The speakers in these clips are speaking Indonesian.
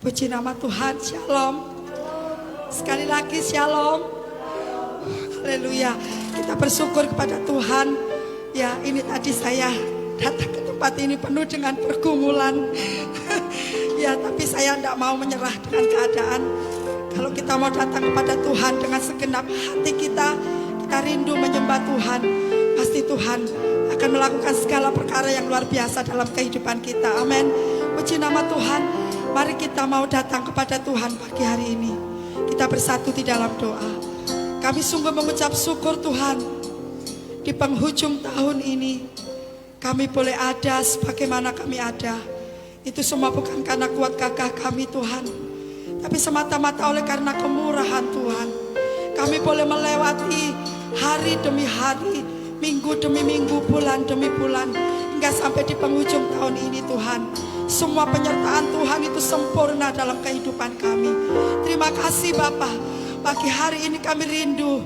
Puji nama Tuhan, shalom. Sekali lagi shalom. Haleluya. Kita bersyukur kepada Tuhan. Ya, ini tadi saya datang ke tempat ini penuh dengan pergumulan. Ya, tapi saya tidak mau menyerah dengan keadaan. Kalau kita mau datang kepada Tuhan dengan segenap hati kita rindu menyembah Tuhan, pasti Tuhan akan melakukan segala perkara yang luar biasa dalam kehidupan kita. Amin. Puji nama Tuhan. Mari kita mau datang kepada Tuhan pagi hari ini. Kita bersatu di dalam doa. Kami sungguh mengucap syukur Tuhan. Di penghujung tahun ini kami boleh ada sebagaimana kami ada. Itu semua bukan karena kuat gagah kami Tuhan, tapi semata-mata oleh karena kemurahan Tuhan. Kami boleh melewati hari demi hari, minggu demi minggu, bulan demi bulan, hingga sampai di penghujung tahun ini Tuhan. Semua penyertaan Tuhan itu sempurna dalam kehidupan kami. Terima kasih Bapa. Pagi hari ini kami rindu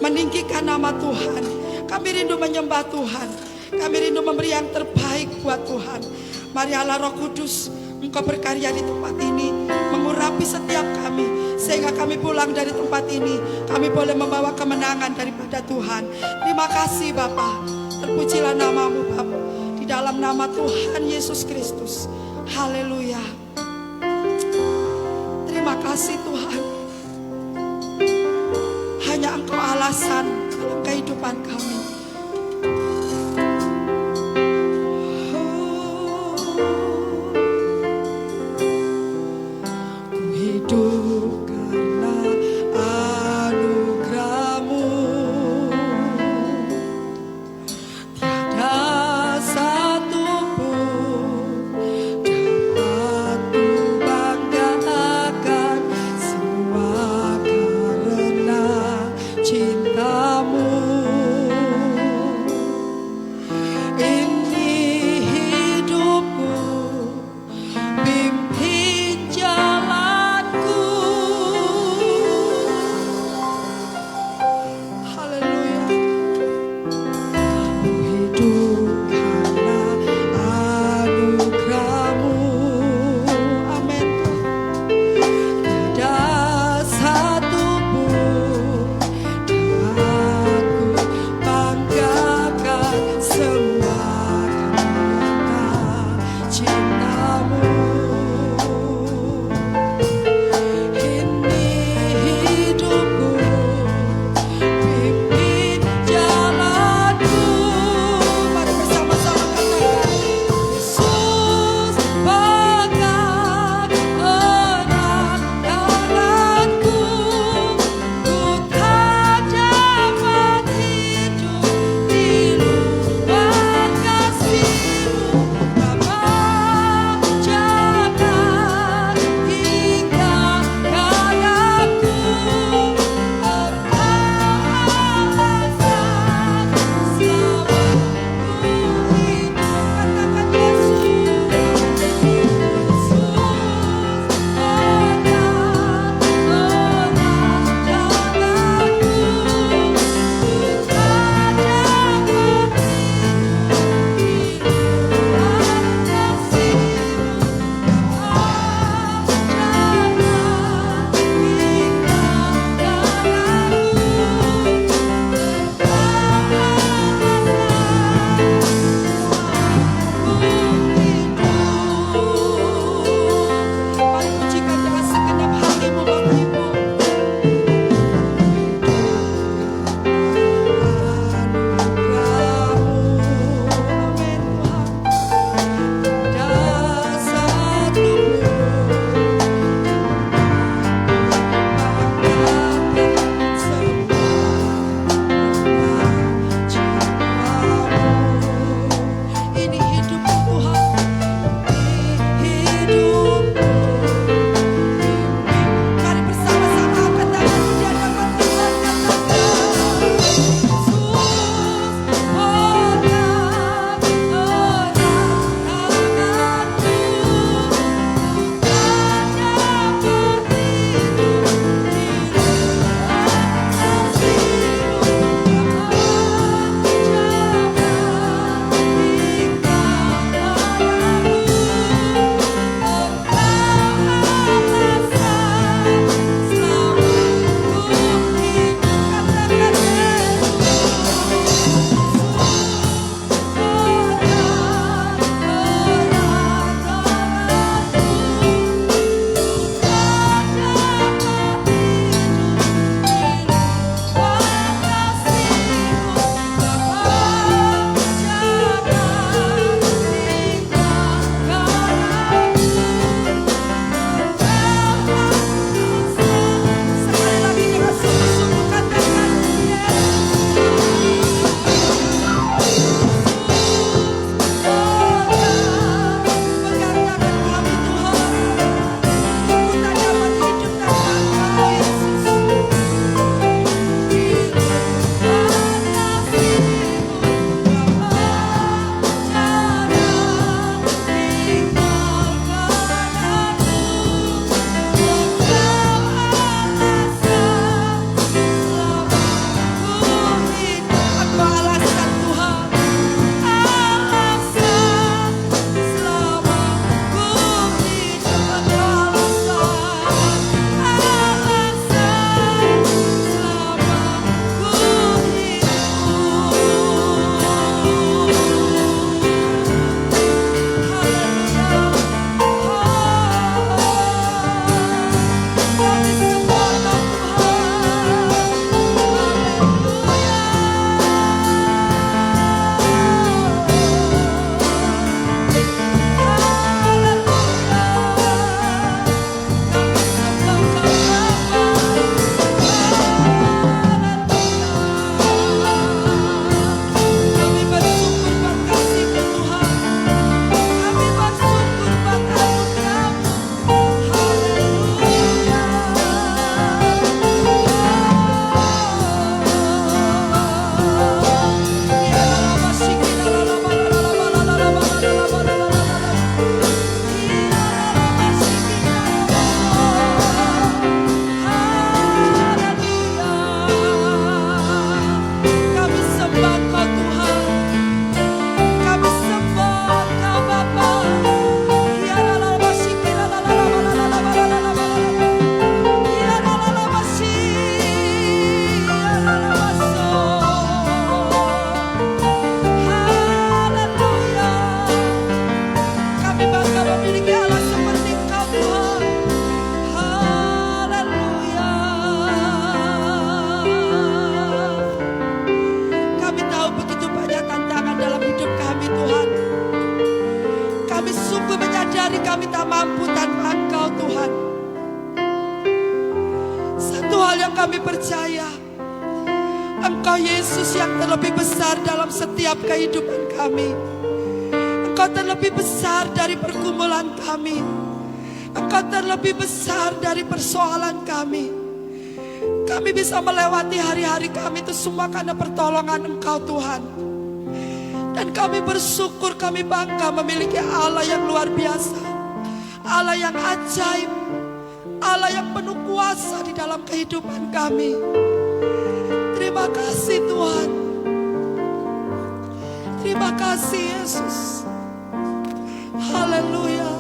meninggikan nama Tuhan. Kami rindu menyembah Tuhan. Kami rindu memberi yang terbaik buat Tuhan. Mari Allah Roh Kudus, Engkau berkarya di tempat ini, mengurapi setiap kami, sehingga kami pulang dari tempat ini, kami boleh membawa kemenangan daripada Tuhan. Terima kasih Bapa. Terpujilah namamu Bapa, di dalam nama Tuhan Yesus Kristus. Haleluya. Terima kasih Tuhan. Hanya Engkau alasan dalam kehidupan kami. Cintamu kami tak mampu tanpa Engkau Tuhan. Satu hal yang kami percaya, Engkau Yesus yang terlebih besar dalam setiap kehidupan kami. Engkau terlebih besar dari pergumulan kami. Engkau terlebih besar dari persoalan kami. Kami bisa melewati hari-hari kami itu semua karena pertolongan Engkau Tuhan. Dan kami bersyukur, kami bangga memiliki Allah yang luar biasa, Allah yang ajaib, Allah yang penuh kuasa di dalam kehidupan kami. Terima kasih Tuhan. Terima kasih Yesus. Haleluya.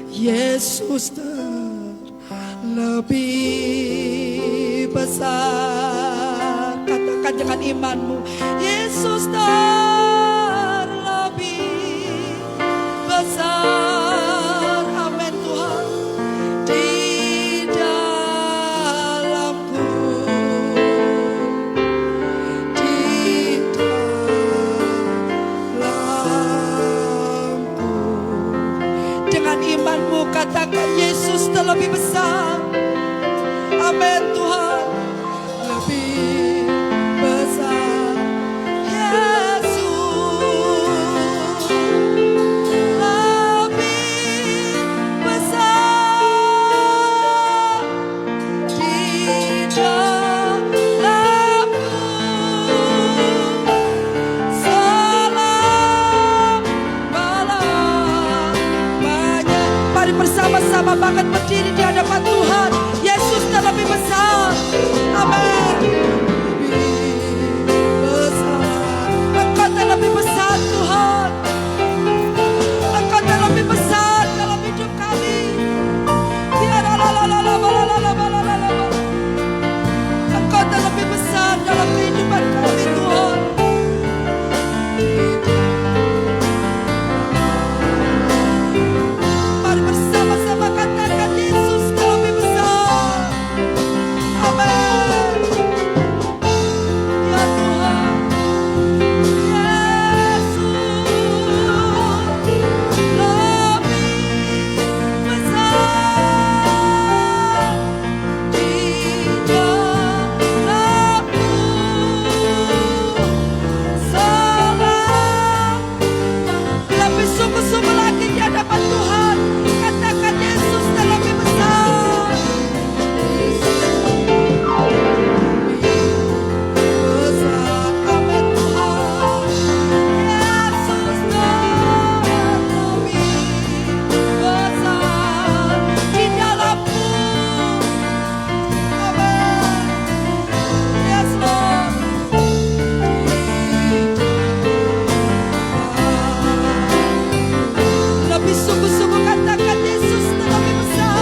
Yesus terlebih besar. Katakan dengan imanmu, Yesus terlebih besar. Amin Tuhan. Di dalamku, di dalamku. Dengan imanmu katakan, Yesus terlebih besar. Amin Tuhan. Lebih besar Yesus, lebih besar di dalamku selama-lamanya. Mari bersama-sama banget berdiri di hadapan Tuhan. Yesus terlebih besar. Amin. Engkau terlebih besar Tuhan. Engkau terlebih besar dalam hidup kami. Engkau terlebih besar dalam kehidupan kami Tuhan. Mari bersama-sama katakan, Yesus terlebih besar. Amin. Ya Tuhan. Yesus lebih besar di dalamku lebih sungguh-sungguh lagi di hadapan Tuhan. Katakan, Yesus terlebih besar. Besar. Amin Tuhan. Yesus terlebih besar di dalamku. Amin. Yes Lord. Lebih sungguh-sungguh katakan, Yesus terlebih besar.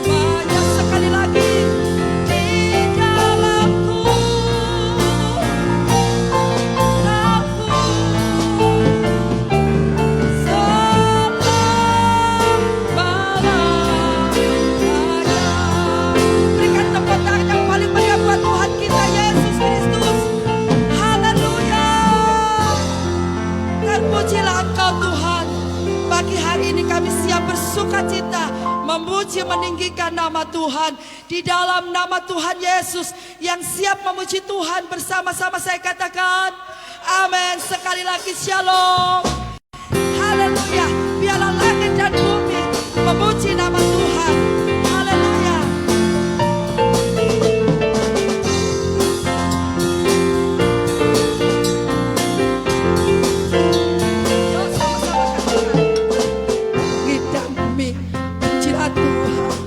Yesus sekali lagi di dalamku, berikan tepuk tangan yang paling meriah buat Tuhan kita Yesus Kristus. Haleluya. Terpujilah Engkau Tuhan. Pagi hari ini kami siap bersukacita, memuji meninggikan nama Tuhan. Di dalam nama Tuhan Yesus, yang siap memuji Tuhan bersama-sama saya katakan amin. Sekali lagi shalom. Haleluya. Biarlah langit dan bumi memuji nama Tuhan. Haleluya. Yuk sama-sama katakan. Di dami pujilah Tuhan.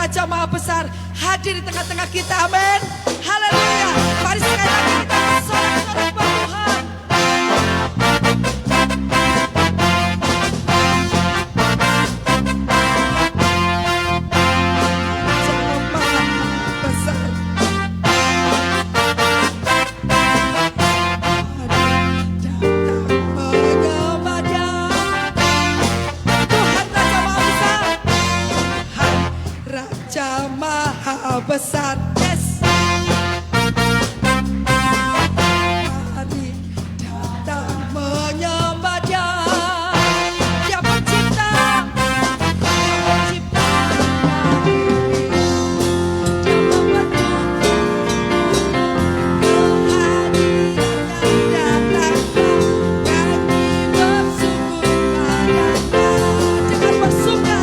Raja Maha Besar hadir di tengah-tengah kita. Amin. Haleluya. Mari sekali lagi kita bersorak-sorak buat Tuhan. Besar, yes. Mari datang menyembah Dia. Dia pencipta, Dia membentuk kehadirannya datang. Kami bersyukur padanya dengan bersuka.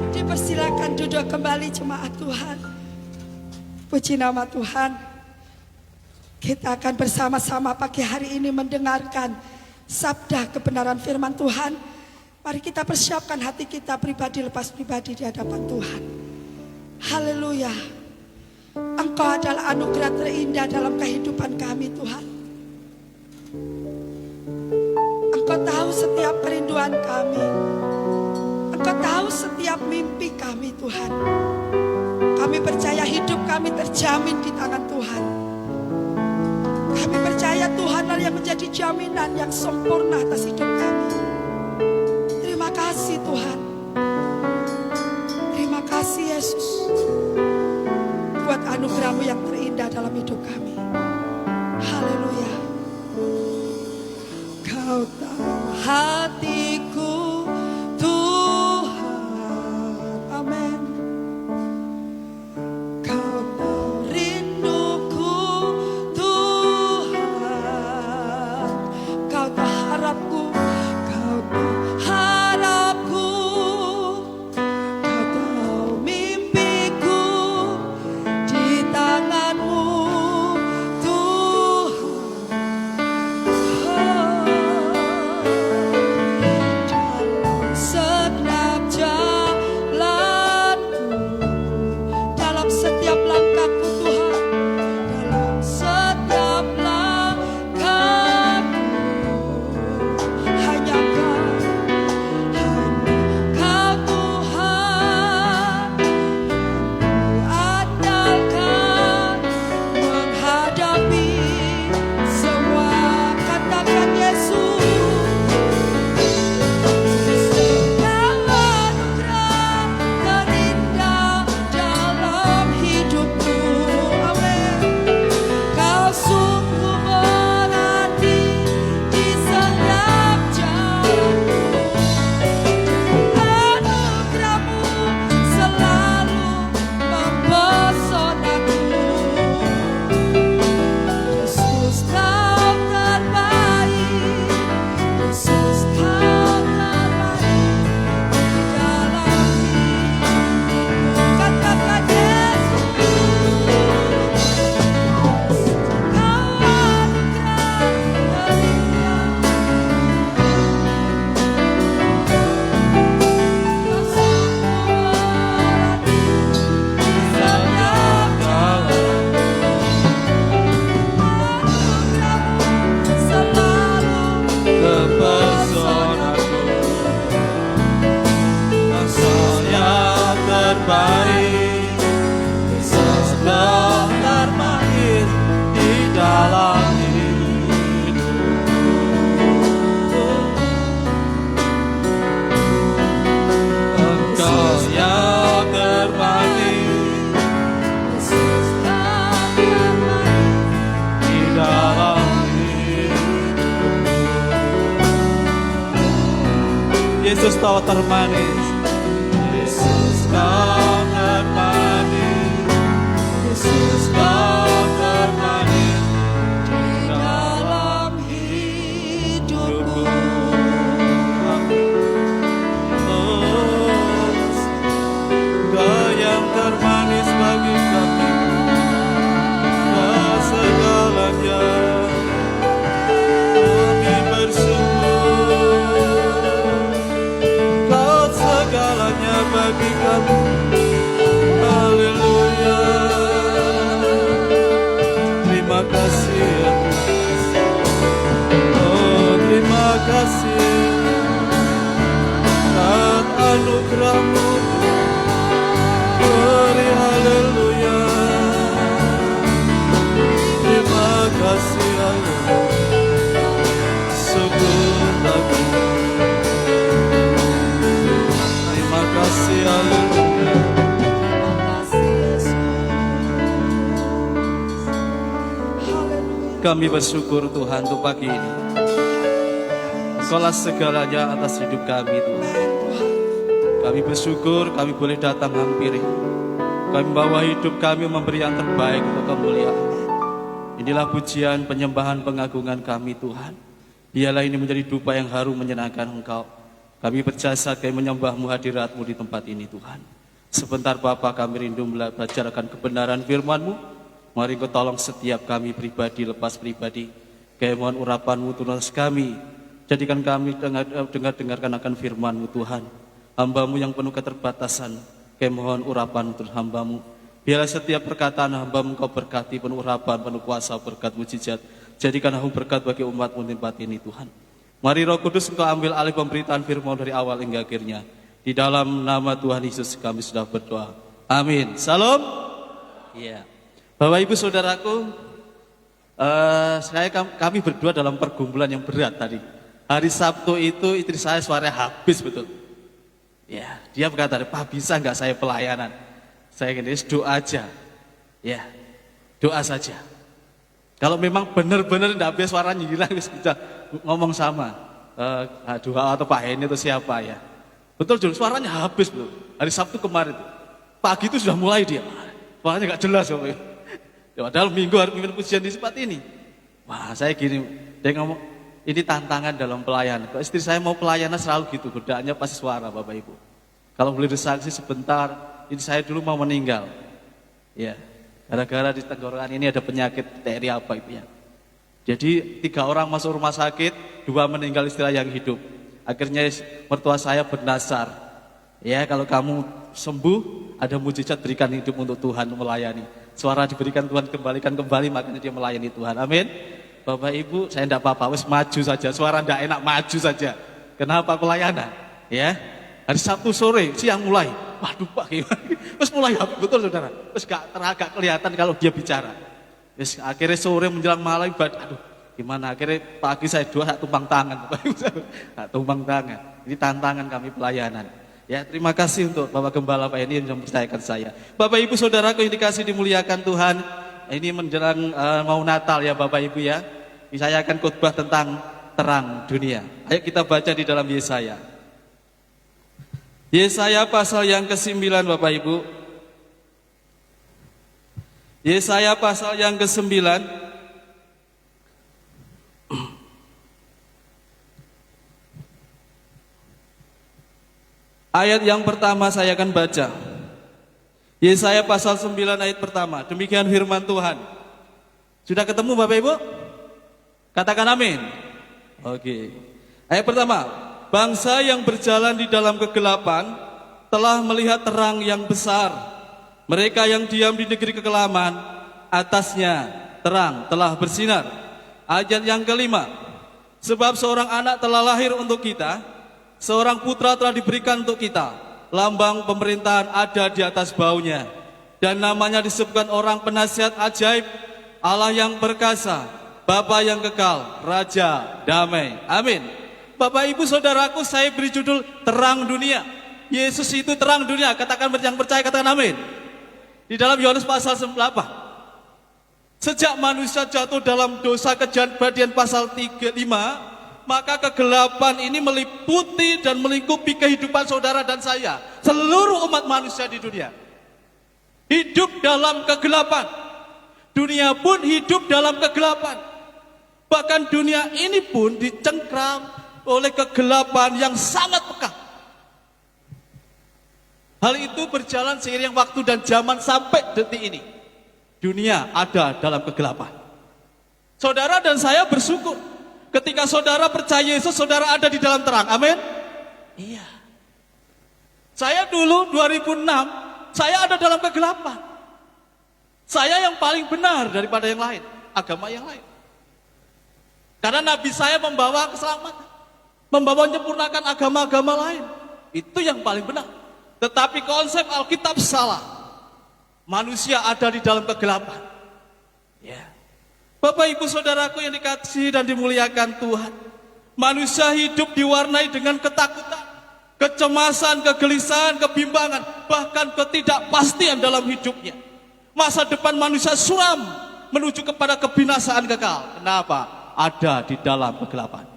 Dipersilakan duduk kembali jemaat Tuhan. Puji nama Tuhan. Kita akan bersama-sama pagi hari ini mendengarkan sabda kebenaran firman Tuhan. Mari kita persiapkan hati kita pribadi lepas pribadi di hadapan Tuhan. Haleluya. Engkau adalah anugerah terindah dalam kehidupan kami Tuhan. Engkau tahu setiap kerinduan kami. Engkau tahu setiap mimpi kami Tuhan. Kami percaya hidup kami terjamin di tangan Tuhan. Kami percaya Tuhanlah yang menjadi jaminan yang sempurna atas hidup kami. Terima kasih Tuhan. Terima kasih Yesus. Buat anugerah-Mu yang terindah dalam hidup kami. Haleluya. Kau tahu hatiku Amen. Kau tahu rinduku Tuhan. Kau tahu harapku. Kau tahu harapku. Kau tahu mimpiku di tangan-Mu Tuhan. Dalam segenap setiap langkahku Tuhan, dalam setiap langkahku hanya Kau Yesus kau termanis, Yesus kau termanis, Yesus kau termanis di dalam hidupku. Kau yang termanis bagi kami, kau segalanya. Kami bersyukur, kau segalanya bagi kami. Haleluya. Terima kasih ya Tuhan. Oh terima kasih atas anugerah-Mu. Beri haleluya. Terima kasih Allah. Syukur lagi. Terima kasih haleluya. Kami bersyukur Tuhan untuk pagi ini. Engkaulah segalanya atas hidup kami Tuhan. Kami bersyukur kami boleh datang hampiri. Kami bawa hidup kami memberi yang terbaik untuk kemuliaan. Inilah pujian, penyembahan, pengagungan kami Tuhan. Biarlah ini menjadi dupa yang harum menyenangkan Engkau. Kami berjasa kami menyembah-Mu, hadirat-Mu di tempat ini Tuhan. Sebentar Bapa kami rindu belajar akan kebenaran firman-Mu. Mari Engkau tolong setiap kami pribadi lepas pribadi. Kami mohon urapan-Mu tunas kami. Jadikan kami dengarkan akan firman-Mu Tuhan. Hamba-Mu yang penuh keterbatasan, kami mohon urapan untuk hamba-Mu. Biarlah setiap perkataan hamba-Mu Kau berkati, penuh urapan, penuh kuasa, berkat mujizat. Jadikan aku berkat bagi umat-Mu di tempat ini Tuhan. Mari Roh Kudus Engkau ambil alih pemberitaan firman dari awal hingga akhirnya. Di dalam nama Tuhan Yesus kami sudah berdoa. Amin. Salam. Iya. Bapak Ibu Saudaraku, kami berdua dalam pergumulan yang berat tadi. Hari Sabtu itu istri saya suaranya habis betul. Ya, dia berkata, Pak bisa nggak saya pelayanan? Saya gini, doa aja. Ya, doa saja. Kalau memang benar-benar tidak bisa suaranya hilang, bisa ngomong sama doa atau Pak Heni atau siapa ya. Betul, suaranya habis belum. Hari Sabtu kemarin, pagi itu sudah mulai dia. Suaranya nggak jelas. Padahal minggu harus mimpin pujian di tempat ini. Wah, saya gini, dia ngomong, ini tantangan dalam pelayanan. Kalau istri saya mau pelayanan selalu gitu, godaannya pasti suara Bapak Ibu. Kalau boleh bersaksi sebentar, ini saya dulu mau meninggal. Ya, gara-gara di tenggorokan ini ada penyakit TRI apa itu ya. Jadi 3 orang masuk rumah sakit, 2 meninggal istilah yang hidup. Akhirnya mertua saya bernasar. Ya, kalau kamu sembuh, ada mujizat berikan hidup untuk Tuhan melayani. Suara diberikan Tuhan kembalikan kembali, makanya dia melayani Tuhan. Amin. Bapak Ibu, saya tidak apa-apa, wes maju saja. Suara tidak enak, maju saja. Kenapa pelayanan? Ya, hari Sabtu sore, siang mulai. Waduh Pak, wes mulai habis betul saudara. Wes agak kelihatan kalau dia bicara. Wes akhirnya sore menjelang malam, aduh gimana? Akhirnya pagi saya doa tumpang tangan, Bapak Ibu, tumpang tangan. Ini tantangan kami pelayanan. Ya, terima kasih untuk Bapak Gembala Pak ini yang mempercayakan saya. Bapak Ibu Saudaraku yang dikasih dimuliakan Tuhan. Ini menjelang mau Natal ya Bapak Ibu ya. Saya akan khotbah tentang terang dunia. Ayo kita baca di dalam Yesaya. Yesaya pasal yang ke-9 Bapak Ibu. Yesaya pasal yang ke-9. Ayat yang pertama saya akan baca. Yesaya pasal 9 ayat pertama. Demikian firman Tuhan. Sudah ketemu Bapak Ibu? Katakan amin. Oke. Ayat pertama. Bangsa yang berjalan di dalam kegelapan telah melihat terang yang besar. Mereka yang diam di negeri kekelaman, atasnya terang telah bersinar. Ayat yang kelima. Sebab seorang anak telah lahir untuk kita, seorang putra telah diberikan untuk kita. Lambang pemerintahan ada di atas baunya, dan namanya disebutkan orang penasihat ajaib, Allah yang perkasa, Bapa yang kekal, Raja damai. Amin. Bapak Ibu Saudaraku, saya beri judul terang dunia. Yesus itu terang dunia. Katakan yang percaya, katakan amin. Di dalam Yohanes pasal 8, sejak manusia jatuh dalam dosa kejahatan pasal 35, maka kegelapan ini meliputi dan melingkupi kehidupan saudara dan saya. Seluruh umat manusia di dunia hidup dalam kegelapan. Dunia pun hidup dalam kegelapan. Bahkan dunia ini pun dicengkram oleh kegelapan yang sangat pekat. Hal itu berjalan seiring waktu dan zaman sampai detik ini. Dunia ada dalam kegelapan. Saudara dan saya bersyukur ketika saudara percaya Yesus, saudara ada di dalam terang. Amin. Iya. Saya dulu 2006, saya ada dalam kegelapan. Saya yang paling benar daripada yang lain, agama yang lain. Karena Nabi saya membawa keselamatan, membawa menyempurnakan agama-agama lain. Itu yang paling benar. Tetapi konsep Alkitab salah. Manusia ada di dalam kegelapan. Ya. Bapak ibu saudaraku yang dikasihi dan dimuliakan Tuhan, manusia hidup diwarnai dengan ketakutan, kecemasan, kegelisahan, kebimbangan, bahkan ketidakpastian dalam hidupnya. Masa depan manusia suram menuju kepada kebinasaan kekal. Kenapa? Ada di dalam kegelapan.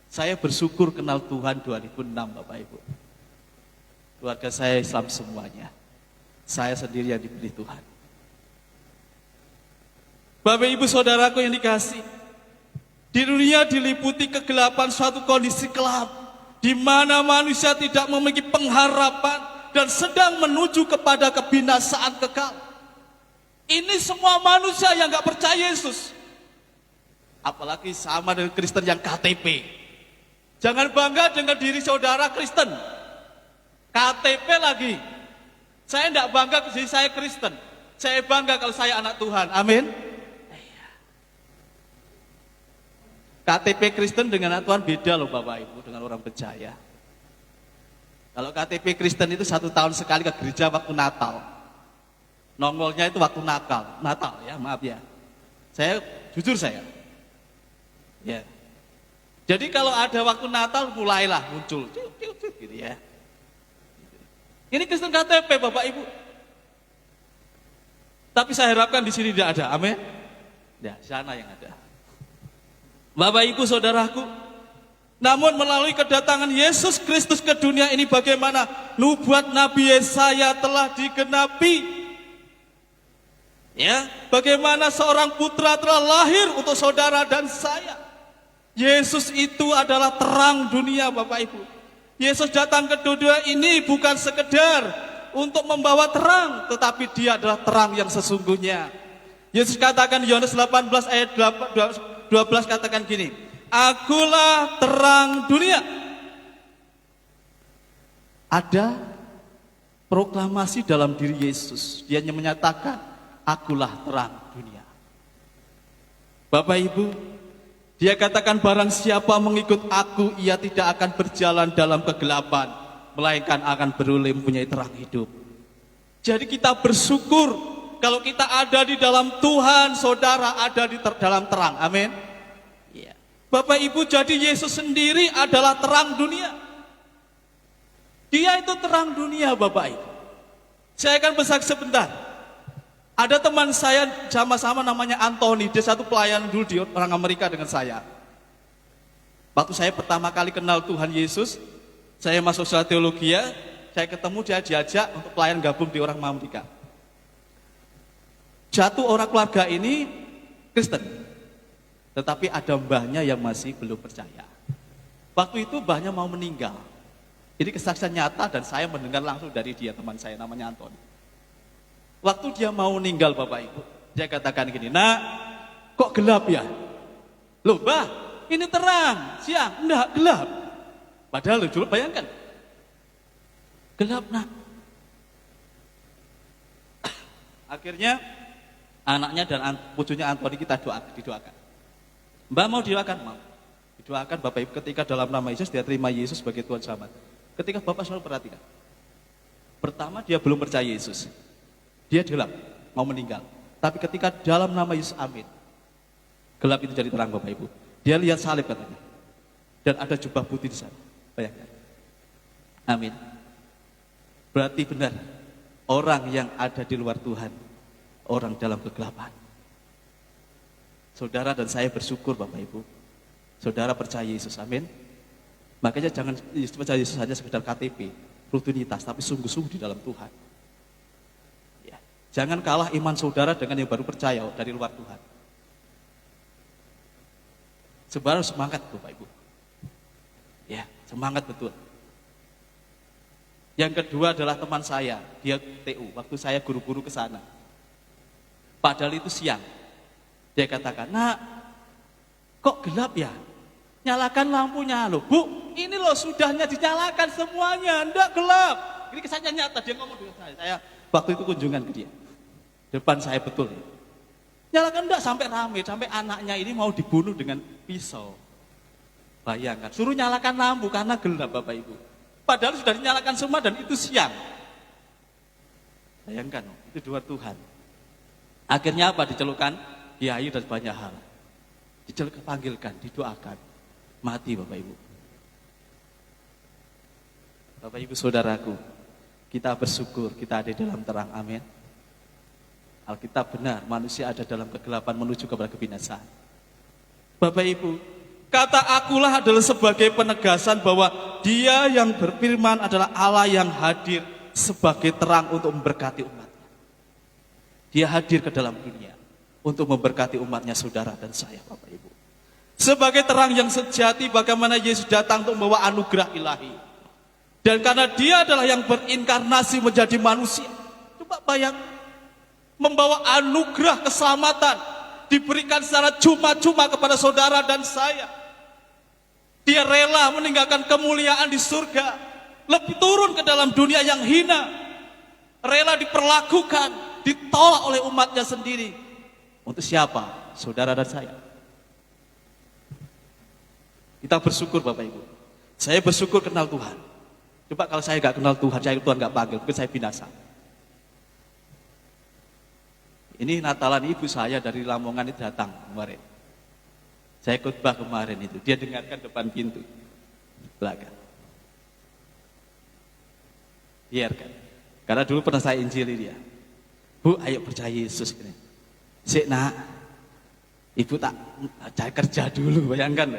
Saya bersyukur kenal Tuhan 2006 Bapak Ibu. Keluarga saya Islam semuanya. Saya sendiri yang dipilih Tuhan. Bapak ibu saudaraku yang dikasih, di dunia diliputi kegelapan, suatu kondisi kelam di mana manusia tidak memiliki pengharapan dan sedang menuju kepada kebinasaan kekal. Ini semua manusia yang gak percaya Yesus. Apalagi sama dengan Kristen yang KTP. Jangan bangga dengan diri saudara Kristen, KTP lagi. Saya tidak bangga diri saya Kristen. Saya bangga kalau saya anak Tuhan. Amin. KTP Kristen dengan anak Tuhan beda loh Bapak Ibu, dengan orang percaya. Kalau KTP Kristen itu 1 tahun sekali ke gereja waktu Natal. Nongolnya itu waktu Natal ya, maaf ya. Saya jujur saya. Ya. Jadi kalau ada waktu Natal mulailah muncul gitu ya. Ini Kristen KTP Bapak Ibu. Tapi saya harapkan di sini tidak ada. Amin. Ya, sana yang ada. Bapak ibu saudaraku, namun melalui kedatangan Yesus Kristus ke dunia ini, bagaimana nubuat Nabi Yesaya telah digenapi. Ya, bagaimana seorang putra telah lahir untuk saudara dan saya. Yesus itu adalah terang dunia Bapak Ibu. Yesus datang ke dunia ini bukan sekedar untuk membawa terang, tetapi dia adalah terang yang sesungguhnya. Yesus katakan Yohanes 18 ayat 12 katakan gini, akulah terang dunia. Ada proklamasi dalam diri Yesus. Dia hanya menyatakan, akulah terang dunia. Bapak Ibu, dia katakan barang siapa mengikut aku, ia tidak akan berjalan dalam kegelapan, melainkan akan beroleh mempunyai terang hidup. Jadi kita bersyukur kalau kita ada di dalam Tuhan, saudara ada di dalam terang. Amin. Ya. Bapak Ibu, jadi Yesus sendiri adalah terang dunia. Dia itu terang dunia Bapak Ibu. Saya akan bersaksi sebentar. Ada teman saya sama-sama namanya Anthony. Dia satu pelayan dulu di orang Amerika dengan saya. Waktu saya pertama kali kenal Tuhan Yesus, saya masuk sekolah teologi, saya ketemu dia diajak untuk pelayan gabung di orang Amerika. Jatuh orang keluarga ini Kristen, tetapi ada mbahnya yang masih belum percaya. Waktu itu mbahnya mau meninggal. Ini kesaksian nyata dan saya mendengar langsung dari dia, teman saya namanya Anthony. Waktu dia mau meninggal Bapak Ibu, dia katakan gini, nak, kok gelap ya? Loh mbah, ini terang, siang, enggak gelap. Padahal dulu bayangkan, gelap nak. Akhirnya anaknya dan pucunya Anthony kita didoakan. Mbak mau didoakan? Mau. Didoakan Bapak Ibu, ketika dalam nama Yesus dia terima Yesus sebagai Tuhan Selamat. Ketika Bapak selalu perhatikan. Pertama dia belum percaya Yesus. Dia gelap, mau meninggal. Tapi ketika dalam nama Yesus amin, gelap itu jadi terang Bapak Ibu. Dia lihat salib katanya. Dan ada jubah putih di sana. Bayangkan. Amin. Berarti benar, orang yang ada di luar Tuhan, orang dalam kegelapan. Saudara dan saya bersyukur Bapak Ibu, Saudara percaya Yesus, amin. Makanya jangan percaya Yesus hanya sekedar KTP, rutinitas, tapi sungguh-sungguh di dalam Tuhan. Ya. Jangan kalah iman saudara dengan yang baru percaya dari luar Tuhan. Saudara semangat Bapak Ibu. Ya, semangat betul. Yang kedua adalah teman saya, dia TU, waktu saya guru-guru ke sana. Padahal itu siang. Dia katakan, "Nak, kok gelap ya? Nyalakan lampunya loh." "Bu, ini loh sudahnya dinyalakan semuanya, enggak gelap." Ini kesannya nyata, dia ngomong dengan saya. Saya waktu itu kunjungan ke dia. Depan saya betul. Nyalakan enggak, sampai rame, sampai anaknya ini mau dibunuh dengan pisau. Bayangkan, suruh nyalakan lampu karena gelap Bapak Ibu. Padahal sudah dinyalakan semua dan itu siang. Bayangkan, itu dua Tuhan. Akhirnya apa? Dicelupkan kiai dan banyak hal. Panggilkan, didoakan. Mati Bapak Ibu. Bapak Ibu saudaraku, kita bersyukur kita ada di dalam terang, amin. Alkitab benar, manusia ada dalam kegelapan menuju kepada kebinasaan. Bapak Ibu, kata akulah adalah sebagai penegasan bahwa dia yang berfirman adalah Allah yang hadir sebagai terang untuk memberkati umatnya. Dia hadir ke dalam dunia untuk memberkati umatnya saudara dan saya Bapak Ibu. Sebagai terang yang sejati bagaimana Yesus datang untuk membawa anugerah ilahi. Dan karena dia adalah yang berinkarnasi menjadi manusia. Coba bayangkan, membawa anugerah keselamatan diberikan secara cuma-cuma kepada saudara dan saya. Dia rela meninggalkan kemuliaan di surga, lebih turun ke dalam dunia yang hina, rela diperlakukan, ditolak oleh umatnya sendiri. Untuk siapa? Saudara dan saya. Kita bersyukur Bapak Ibu. Saya bersyukur kenal Tuhan. Coba kalau saya gak kenal Tuhan, Tuhan gak panggil, mungkin saya binasa. Ini Natalan ibu saya dari Lamongan itu datang kemarin. Saya khotbah kemarin itu, dia dengarkan depan pintu belakang. Biarkan, karena dulu pernah saya injili dia. "Bu, ayo percaya Yesus ini." "Sik nak, ibu tak cari kerja dulu," bayangkan.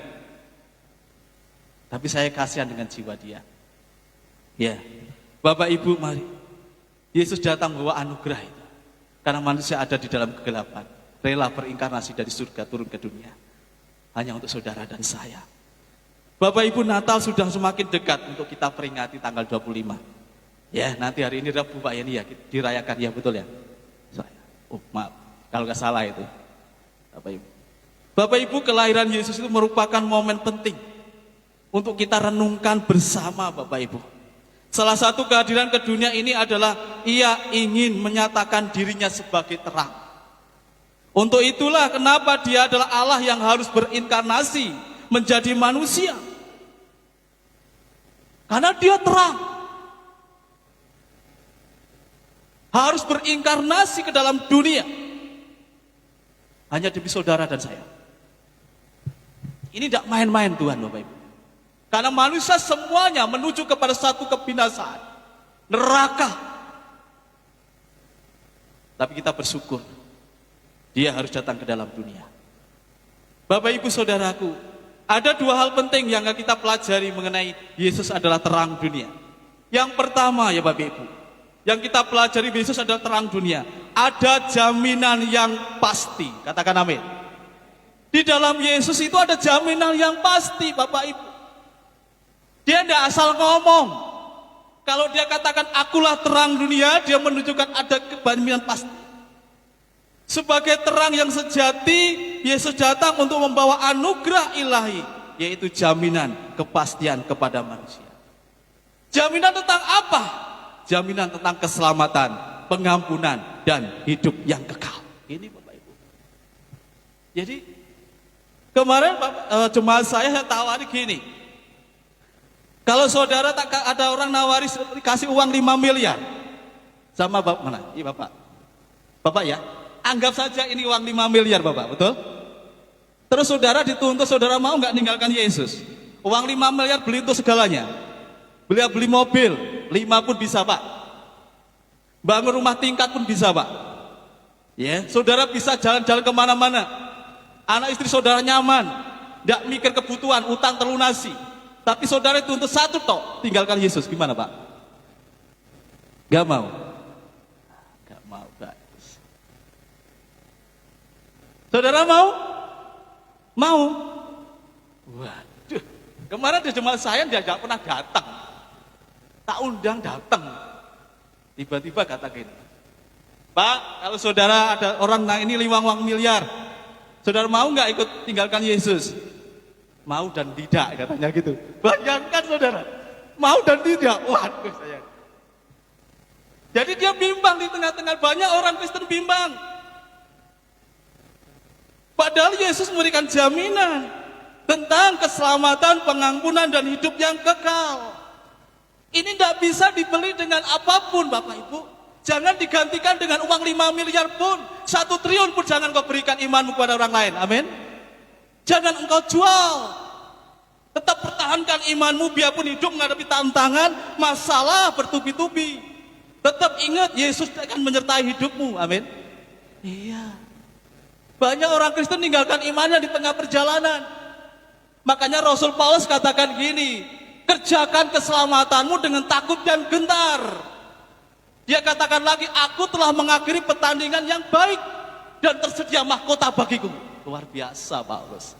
Tapi saya kasihan dengan jiwa dia. Ya, Bapak Ibu mari. Yesus datang membawa anugerah itu. Karena manusia ada di dalam kegelapan, rela berinkarnasi dari surga turun ke dunia. Hanya untuk saudara dan saya. Bapak Ibu, Natal sudah semakin dekat untuk kita peringati tanggal 25. Ya, nanti hari ini Rabu Pak ya, dirayakan ya, betul ya? Oh maaf, kalau nggak salah itu. Bapak Ibu, kelahiran Yesus itu merupakan momen penting untuk kita renungkan bersama Bapak Ibu. Salah satu kehadiran ke dunia ini adalah ia ingin menyatakan dirinya sebagai terang. Untuk itulah kenapa dia adalah Allah yang harus berinkarnasi menjadi manusia. Karena dia terang. Harus berinkarnasi ke dalam dunia. Hanya demi saudara dan saya. Ini tidak main-main Tuhan Bapak Ibu. Karena manusia semuanya menuju kepada satu kebinasaan. Neraka. Tapi kita bersyukur. Dia harus datang ke dalam dunia. Bapak Ibu saudaraku, ada dua hal penting yang kita pelajari mengenai Yesus adalah terang dunia. Yang pertama ya Bapak Ibu, yang kita pelajari Yesus adalah terang dunia. Ada jaminan yang pasti, katakan amin. Di dalam Yesus itu ada jaminan yang pasti Bapak Ibu. Dia tidak asal ngomong. Kalau dia katakan akulah terang dunia, dia menunjukkan ada jaminan pasti. Sebagai terang yang sejati, Yesus datang untuk membawa anugerah ilahi, yaitu jaminan kepastian kepada manusia. Jaminan tentang apa? Jaminan tentang keselamatan, pengampunan, dan hidup yang kekal. Ini Bapak Ibu. Jadi kemarin jemaat saya tawari gini. Kalau saudara tak ada orang nawari kasih uang 5 miliar sama Bapak mana? Iya Bapak. Bapak ya. Anggap saja ini uang 5 miliar Bapak, betul? Terus saudara dituntut, saudara mau nggak ninggalkan Yesus? Uang 5 miliar beli untuk segalanya. Beli mobil, 5 pun bisa Pak. Bangun rumah tingkat pun bisa Pak. Ya, saudara bisa jalan-jalan kemana-mana. Anak istri saudara nyaman. tidak mikir kebutuhan, utang terlunasi. Tapi saudara itu untuk satu tok, tinggalkan Yesus. Gimana Pak? Gak mau? Gak mau guys. Saudara mau? Mau? Waduh, kemarin di jemaat saya dia gak pernah datang. Tak undang datang. Tiba-tiba kata gini, Pak, kalau saudara ada orang ini uang miliar, saudara mau nggak ikut tinggalkan Yesus? Mau dan tidak, katanya gitu. Bayangkan saudara, mau dan tidak. Waduh saya. Jadi dia bimbang di tengah-tengah banyak orang Kristen bimbang. Padahal Yesus memberikan jaminan tentang keselamatan, pengampunan dan hidup yang kekal. Ini tidak bisa dibeli dengan apapun Bapak Ibu. Jangan digantikan dengan uang 5 miliar pun, 1 triliun pun jangan kau berikan imanmu kepada orang lain. Amin. Jangan engkau jual. Tetap pertahankan imanmu biarpun hidup menghadapi tantangan, masalah bertubi-tubi. Tetap ingat Yesus akan menyertai hidupmu. Amin. Iya. Banyak orang Kristen meninggalkan imannya di tengah perjalanan. Makanya Rasul Paulus katakan gini, kerjakan keselamatanmu dengan takut dan gentar. Dia katakan lagi, aku telah mengakhiri pertandingan yang baik dan tersedia mahkota bagiku. Luar biasa Paulus.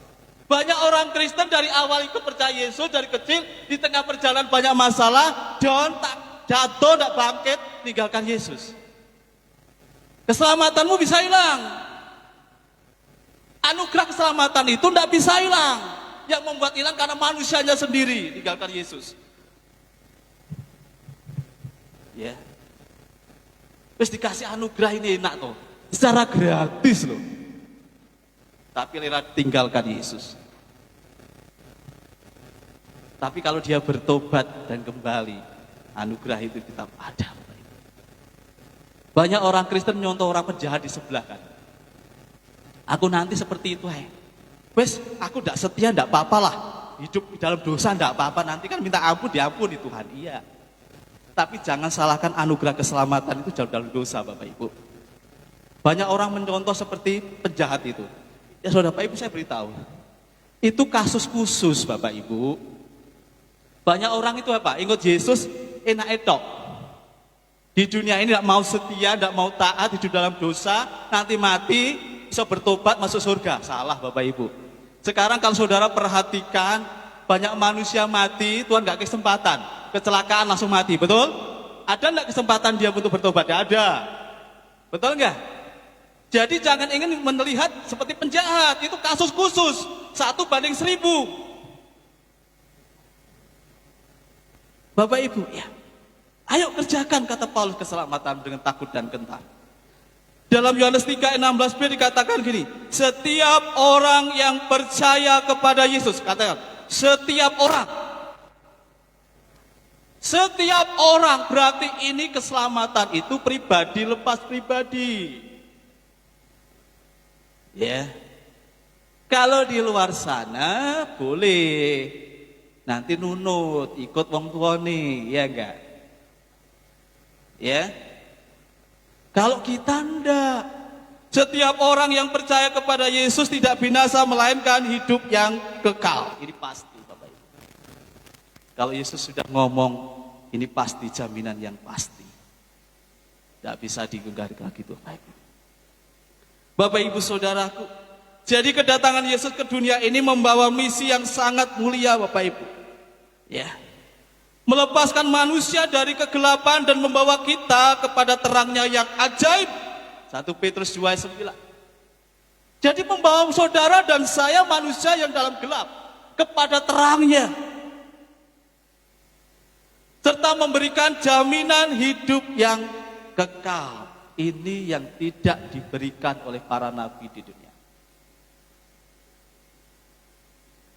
Banyak orang Kristen dari awal ikut percaya Yesus dari kecil, di tengah perjalanan banyak masalah, down, jatuh, tidak bangkit, tinggalkan Yesus. Keselamatanmu bisa hilang. Anugerah keselamatan itu tidak bisa hilang. Yang membuat hilang karena manusianya sendiri, tinggalkan Yesus. Ya. Terus dikasih anugerah ini enak tuh, secara gratis loh. Tapi lewat tinggalkan Yesus. Tapi kalau dia bertobat dan kembali, anugerah itu tetap ada. Banyak orang Kristen nyontoh orang penjahat di sebelah kan. Aku nanti seperti itu wes, aku tidak setia, tidak apa-apa lah. Hidup di dalam dosa tidak apa-apa. Nanti kan minta ampun, diampuni Tuhan. Iya. Tapi jangan salahkan anugerah keselamatan itu dalam dosa, Bapak Ibu. Banyak orang mencontoh seperti penjahat itu. Ya saudara Bapak Ibu, saya beritahu. Itu kasus khusus, Bapak Ibu. Banyak orang itu apa? Ingat Yesus, enak etok. Di dunia ini tidak mau setia, tidak mau taat, hidup dalam dosa, nanti mati, bisa bertobat masuk surga. Salah Bapak Ibu. Sekarang kalau saudara perhatikan, banyak manusia mati, Tuhan gak kesempatan, kecelakaan langsung mati, betul? Ada gak kesempatan dia untuk bertobat? Gak ada. Betul gak? Jadi jangan ingin melihat seperti penjahat, itu kasus khusus, 1:1000. Bapak Ibu, ya, ayo kerjakan kata Paulus keselamatan dengan takut dan gentar. Dalam Yohanes 3:16b dikatakan gini, setiap orang yang percaya kepada Yesus, katakan, setiap orang berarti ini keselamatan itu pribadi lepas pribadi. Ya. Kalau di luar sana boleh nanti nunut, ikut wong tua nih, ya enggak? Ya. Kalau kita enggak, setiap orang yang percaya kepada Yesus tidak binasa melainkan hidup yang kekal. Ini pasti Bapak Ibu. Kalau Yesus sudah ngomong, ini pasti jaminan yang pasti. Tidak bisa digunggar lagi tuh Bapak Ibu. Bapak Ibu Saudaraku, jadi kedatangan Yesus ke dunia ini membawa misi yang sangat mulia Bapak Ibu. Ya. Melepaskan manusia dari kegelapan dan membawa kita kepada terangnya yang ajaib. 1 Petrus 2:9. Jadi membawa saudara dan saya manusia yang dalam gelap kepada terangnya. Serta memberikan jaminan hidup yang kekal. Ini yang tidak diberikan oleh para nabi di dunia.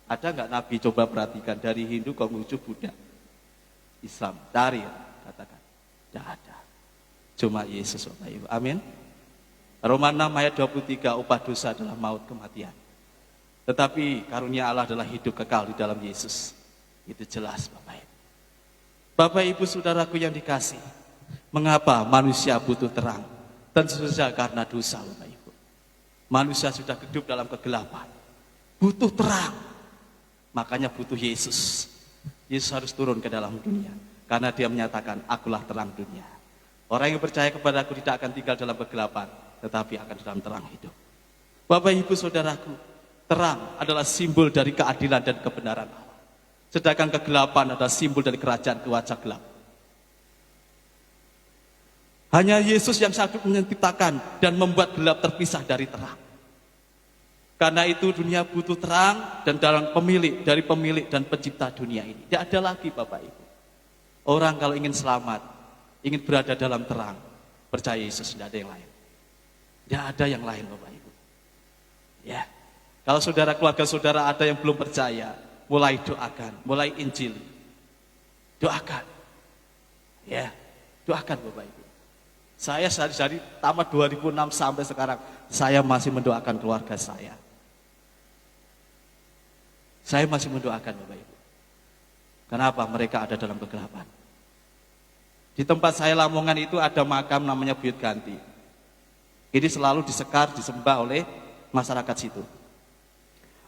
Ada nggak nabi, coba perhatikan, dari Hindu, Konghucu, Buddha, Islam, cari, katakan, tidak ada. Cuma Yesus, Bapak Ibu. Amin. Roma 6:23, upah dosa adalah maut, kematian. Tetapi karunia Allah adalah hidup kekal di dalam Yesus. Itu jelas Bapak Ibu. Bapak Ibu Saudaraku yang dikasih, mengapa manusia butuh terang? Tentu saja karena dosa Bapak Ibu. Manusia sudah hidup dalam kegelapan, butuh terang. Makanya butuh Yesus. Yesus harus turun ke dalam dunia. Karena dia menyatakan, akulah terang dunia. Orang yang percaya kepada aku tidak akan tinggal dalam kegelapan, tetapi akan dalam terang hidup. Bapak ibu saudaraku, terang adalah simbol dari keadilan dan kebenaran Allah. Sedangkan kegelapan adalah simbol dari kerajaan kuasa gelap. Hanya Yesus yang sanggup menciptakan dan membuat gelap terpisah dari terang. Karena itu dunia butuh terang dan dalam dari pemilik dan pencipta dunia ini. Tidak ada lagi Bapak Ibu. Orang kalau ingin selamat, ingin berada dalam terang, percaya Yesus, tidak ada yang lain. Tidak ada yang lain Bapak Ibu. Ya, kalau saudara keluarga saudara ada yang belum percaya, mulai doakan, mulai injili. Doakan. Ya, doakan Bapak Ibu. Saya dari tamat 2006 sampai sekarang, saya masih mendoakan keluarga saya. Saya masih mendoakan Bapak Ibu. Kenapa? Mereka ada dalam kegelapan. Di tempat saya Lamongan itu ada makam namanya Buyut Ganti. Ini selalu disekar, disembah oleh masyarakat situ.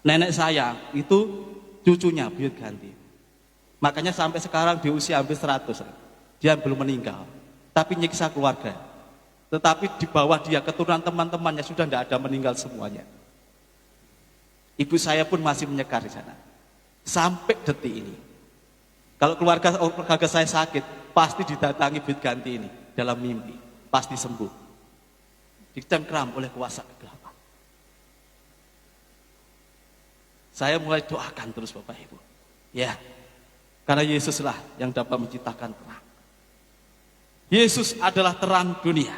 Nenek saya itu cucunya Buyut Ganti. Makanya sampai sekarang di usia hampir 100, dia belum meninggal. Tapi nyiksa keluarga. Tetapi di bawah dia keturunan teman-temannya sudah tidak ada, meninggal semuanya. Ibu saya pun masih menyekar di sana. Sampai detik ini. Kalau keluarga saya sakit, pasti didatangi Buyut Ganti ini dalam mimpi, pasti sembuh. Dicengkram oleh kuasa kegelapan. Saya mulai doakan terus Bapak Ibu. Ya. Karena Yesuslah yang dapat menciptakan terang. Yesus adalah terang dunia.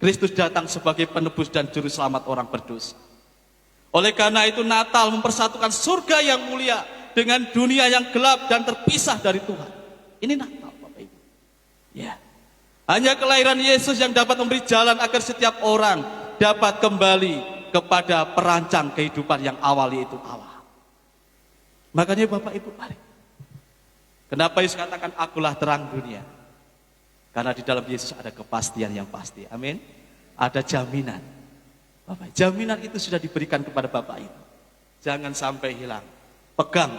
Kristus datang sebagai penebus dan juru selamat orang berdosa. Oleh karena itu Natal mempersatukan surga yang mulia dengan dunia yang gelap dan terpisah dari Tuhan. Ini Natal Bapak Ibu. Ya. Hanya kelahiran Yesus yang dapat memberi jalan agar setiap orang dapat kembali kepada perancang kehidupan yang awal, yaitu Allah. Makanya Bapak Ibu mari. Kenapa Yesus katakan akulah terang dunia? Karena di dalam Yesus ada kepastian yang pasti. Amin. Ada jaminan. Bapak, jaminan itu sudah diberikan kepada Bapak Ibu. Jangan sampai hilang. Pegang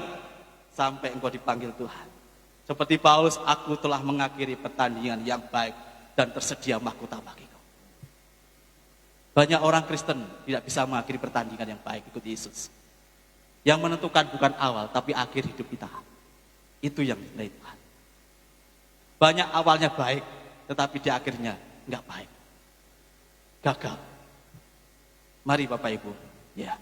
sampai engkau dipanggil Tuhan. Seperti Paulus, aku telah mengakhiri pertandingan yang baik dan tersedia mahkota bagiku. Banyak orang Kristen tidak bisa mengakhiri pertandingan yang baik ikut Yesus. Yang menentukan bukan awal tapi akhir hidup kita. Itu yang dinilai Tuhan. Banyak awalnya baik, tetapi di akhirnya enggak baik. Gagal. Mari Bapak Ibu, ya.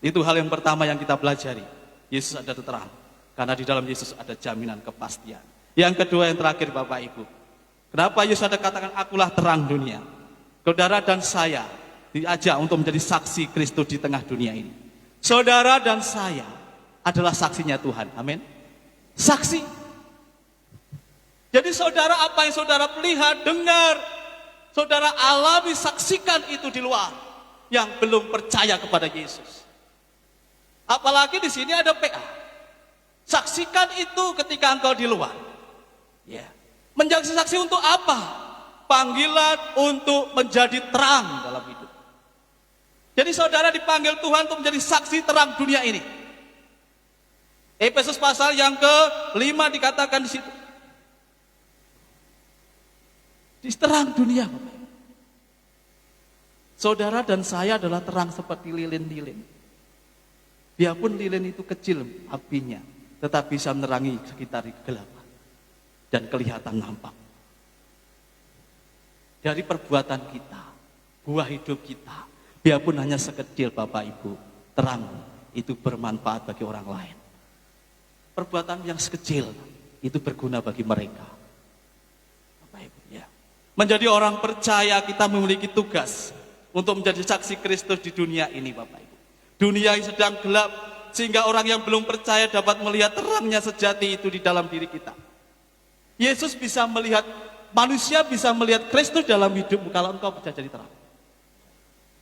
Itu hal yang pertama yang kita pelajari. Yesus ada terang, karena di dalam Yesus ada jaminan kepastian. Yang kedua yang terakhir Bapak Ibu. Kenapa Yesus ada katakan akulah terang dunia? Saudara dan saya diajak untuk menjadi saksi Kristus di tengah dunia ini. Saudara dan saya adalah saksinya Tuhan. Amin. Saksi. Jadi saudara, apa yang saudara lihat, dengar, saudara alami, saksikan itu di luar yang belum percaya kepada Yesus. Apalagi di sini ada PA. Saksikan itu ketika engkau di luar. Ya. Menjadi saksi untuk apa? Panggilan untuk menjadi terang dalam hidup. Jadi saudara dipanggil Tuhan untuk menjadi saksi terang dunia ini. Efesus pasal yang ke-5 dikatakan di situ. Di terang dunia. Saudara dan saya adalah terang seperti lilin-lilin. Biarpun lilin itu kecil apinya, tetapi bisa menerangi sekitar kegelapan dan kelihatan nampak. Dari perbuatan kita, buah hidup kita, biarpun hanya sekecil Bapak Ibu, terang itu bermanfaat bagi orang lain. Perbuatan yang sekecil itu berguna bagi mereka. Bapak Ibu, ya. Menjadi orang percaya kita memiliki tugas untuk menjadi saksi Kristus di dunia ini Bapak Ibu. Dunia yang sedang gelap sehingga orang yang belum percaya dapat melihat terangnya sejati itu di dalam diri kita. Yesus bisa melihat, manusia bisa melihat Kristus dalam hidupmu kalau engkau bisa jadi terang.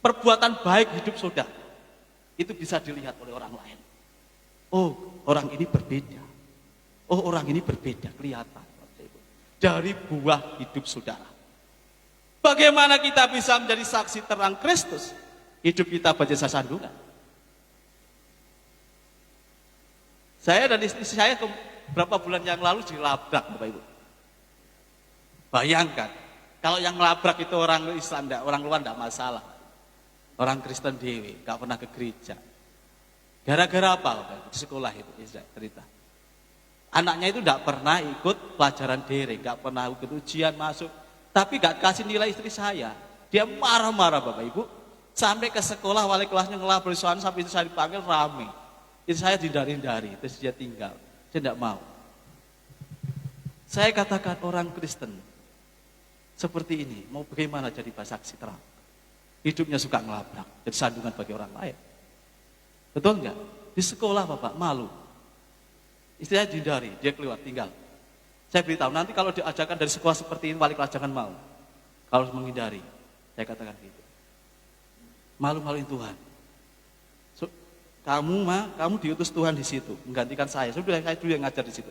Perbuatan baik hidup saudara itu bisa dilihat oleh orang lain. Oh, orang ini berbeda. Oh, orang ini berbeda, kelihatan dari buah hidup saudara. Bagaimana kita bisa menjadi saksi terang Kristus? Hidup kita berjasa sandungan. Saya dan istri saya beberapa bulan yang lalu dilabrak, Bapak Ibu. Bayangkan, kalau yang melabrak itu orang Islam, orang luar tidak masalah. Orang Kristen dewi, gak pernah ke gereja. Gara-gara apa, Bapak Ibu? Di sekolah itu, cerita. Anaknya itu tidak pernah ikut pelajaran daring, gak pernah ikut ujian masuk. Tapi gak kasih nilai istri saya. Dia marah-marah, Bapak Ibu. Sampai ke sekolah, wali kelasnya ngelabrak soalnya sampai itu saya dipanggil rame. Itu saya dihindari-hindari, terus dia tinggal. Dia tidak mau. Saya katakan orang Kristen seperti ini, mau bagaimana jadi saksi terang? Hidupnya suka ngelabrak, jadi sandungan bagi orang lain. Betul enggak? Di sekolah Bapak, malu. Istri saya dihindari, dia keluar, tinggal. Saya beritahu, nanti kalau diajarkan dari sekolah seperti ini, wali kelas jangan mau. Kalau menghindari, saya katakan gitu. Malu-maluin Tuhan. Kamu diutus Tuhan di situ, menggantikan saya. Sudah saya dulu yang ngajar di situ.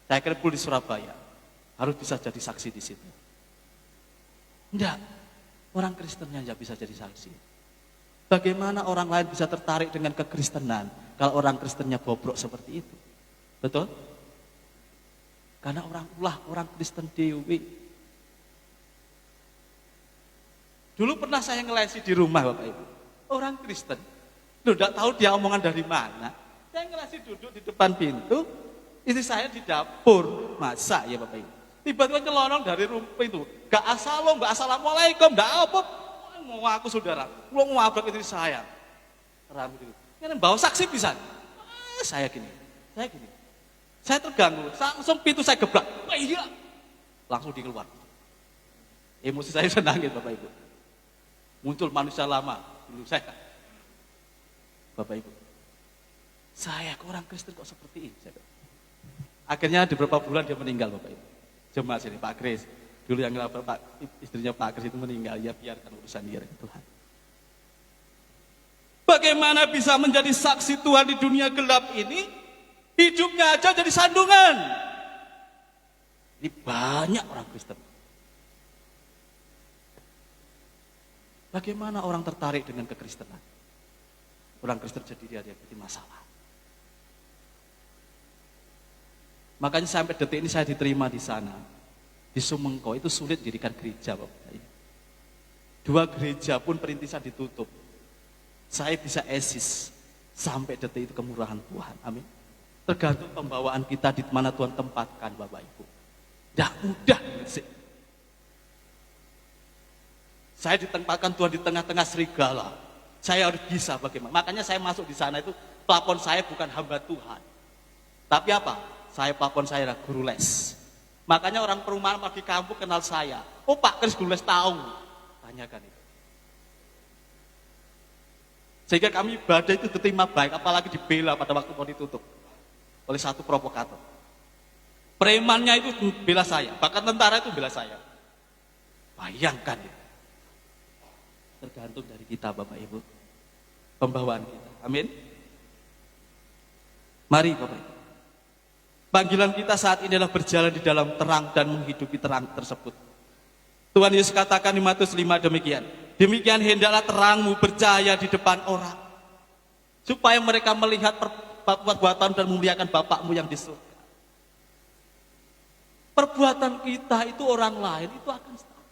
Saya kerepul di Surabaya, harus bisa jadi saksi di situ. Enggak, orang Kristennya enggak bisa jadi saksi. Bagaimana orang lain bisa tertarik dengan kekristenan kalau orang Kristennya bobrok seperti itu? Betul? Karena orang Kristen dewi. Dulu pernah saya ngelesi di rumah Bapak Ibu. Orang Kristen. Loh, tidak tahu dia omongan dari mana. Saya ngelasi duduk di depan pintu, istri saya di dapur masak ya Bapak Ibu. Tiba-tiba nyelonong dari rumah itu, gak assalamualaikum, gak apa. Mau aku saudara, mau ngabrak istri saya. Rambut itu. Ini bawa saksi bisa. Saya gini. Saya terganggu, langsung pintu saya gebrak. Iya. Langsung dikeluar. Emosi saya senangin Bapak Ibu. Muncul manusia lama dulu saya. Bapak Ibu, saya orang Kristen kok seperti ini? Akhirnya di beberapa bulan dia meninggal Bapak Ibu. Jemaat sini Pak Kris, dulu yang ngelabrak istrinya Pak Kris itu meninggal, ya biarkan urusan dia Tuhan. Bagaimana bisa menjadi saksi Tuhan di dunia gelap ini? Hidupnya aja jadi sandungan. Ini banyak orang Kristen. Bagaimana orang tertarik dengan kekristenan? Orang Kristen jadi dia masalah. Makanya sampai detik ini saya diterima di sana. Di Sumengko itu sulit dirikan gereja Bapak. 2 gereja pun perintisan ditutup. Saya bisa eksis sampai detik itu kemurahan Tuhan. Amin. Tergantung pembawaan kita di mana Tuhan tempatkan Bapak Ibu. Tidak mudah. Saya ditempatkan Tuhan di tengah-tengah serigala. Saya harus bisa bagaimana. Makanya saya masuk di sana itu, pelapon saya bukan hamba Tuhan. Tapi apa? Pelapon saya adalah guru les. Makanya orang perumahan di kampung kenal saya. Oh Pak Kris guru les tahu. Tanyakan itu. Sehingga kami ibadah itu diterima baik, apalagi dibela pada waktu mau ditutup oleh satu provokator. Premannya itu bela saya, bahkan tentara itu bela saya. Bayangkan itu. Tergantung dari kita Bapak Ibu, pembawaan kita. Amin. Mari Bapak Ibu, panggilan kita saat ini adalah berjalan di dalam terang dan menghidupi terang tersebut. Tuhan Yesus katakan di Matius 5 demikian. Demikian hendaklah terangmu bercahaya di depan orang, supaya mereka melihat perbuatan dan memuliakan Bapakmu yang di surga. Perbuatan kita itu orang lain itu akan tahu.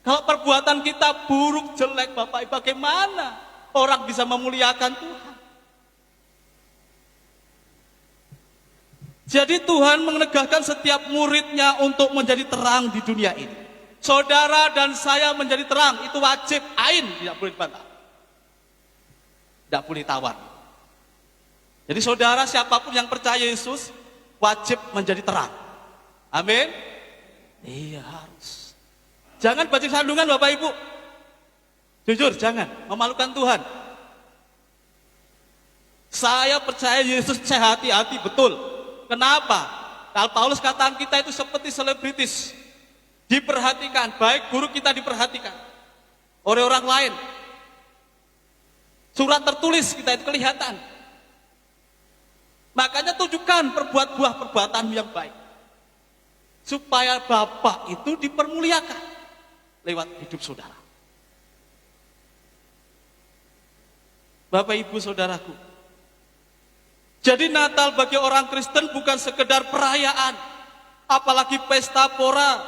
Kalau perbuatan kita buruk, jelek Bapak Ibu, bagaimana orang bisa memuliakan Tuhan? Jadi Tuhan menegakkan setiap muridnya untuk menjadi terang di dunia ini. Saudara dan saya menjadi terang, itu wajib, ain, tidak boleh dibantah. Tidak boleh tawar. Jadi saudara siapapun yang percaya Yesus, wajib menjadi terang. Amin? Iya harus. Jangan bajing sandungan Bapak Ibu. Jujur, jangan. Memalukan Tuhan. Saya percaya Yesus, saya hati-hati, betul. Kenapa? Kalau Paulus katakan kita itu seperti selebritis. Diperhatikan, baik buruk kita diperhatikan oleh orang lain. Surat tertulis kita itu kelihatan. Makanya tunjukkan buah perbuatan yang baik. Supaya Bapak itu dipermuliakan lewat hidup saudara. Bapak Ibu saudaraku, Jadi Natal bagi orang Kristen bukan sekedar perayaan, apalagi pesta pora,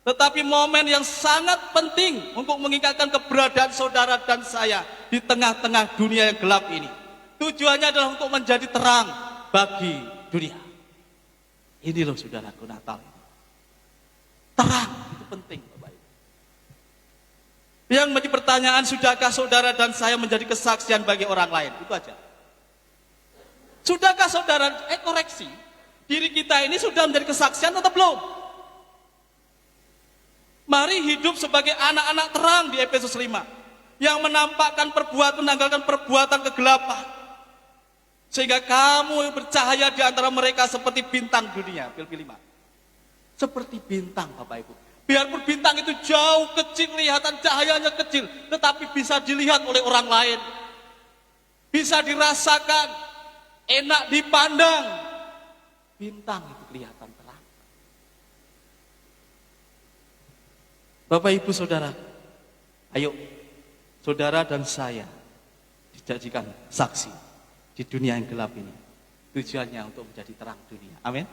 tetapi momen yang sangat penting untuk mengingatkan keberadaan saudara dan saya di tengah-tengah dunia yang gelap ini. Tujuannya adalah untuk menjadi terang bagi dunia. Ini loh saudaraku Natal. Terang itu penting Bapak Ibu. Yang menjadi pertanyaan, sudahkah saudara dan saya menjadi kesaksian bagi orang lain? Itu aja. Sudahkah saudara, koreksi, diri kita ini sudah menjadi kesaksian atau belum? Mari hidup sebagai anak-anak terang di Efesus 5 yang menampakkan perbuatan, menanggalkan perbuatan kegelapan, sehingga kamu bercahaya di antara mereka seperti bintang dunia. Filipi 5. Seperti bintang Bapak Ibu. Biarpun bintang itu jauh kecil, kelihatan cahayanya kecil, tetapi bisa dilihat oleh orang lain, bisa dirasakan, enak dipandang. Bintang itu kelihatan terang. Bapak Ibu Saudara, ayo saudara dan saya dijadikan saksi di dunia yang gelap ini. Tujuannya untuk menjadi terang dunia. Amin.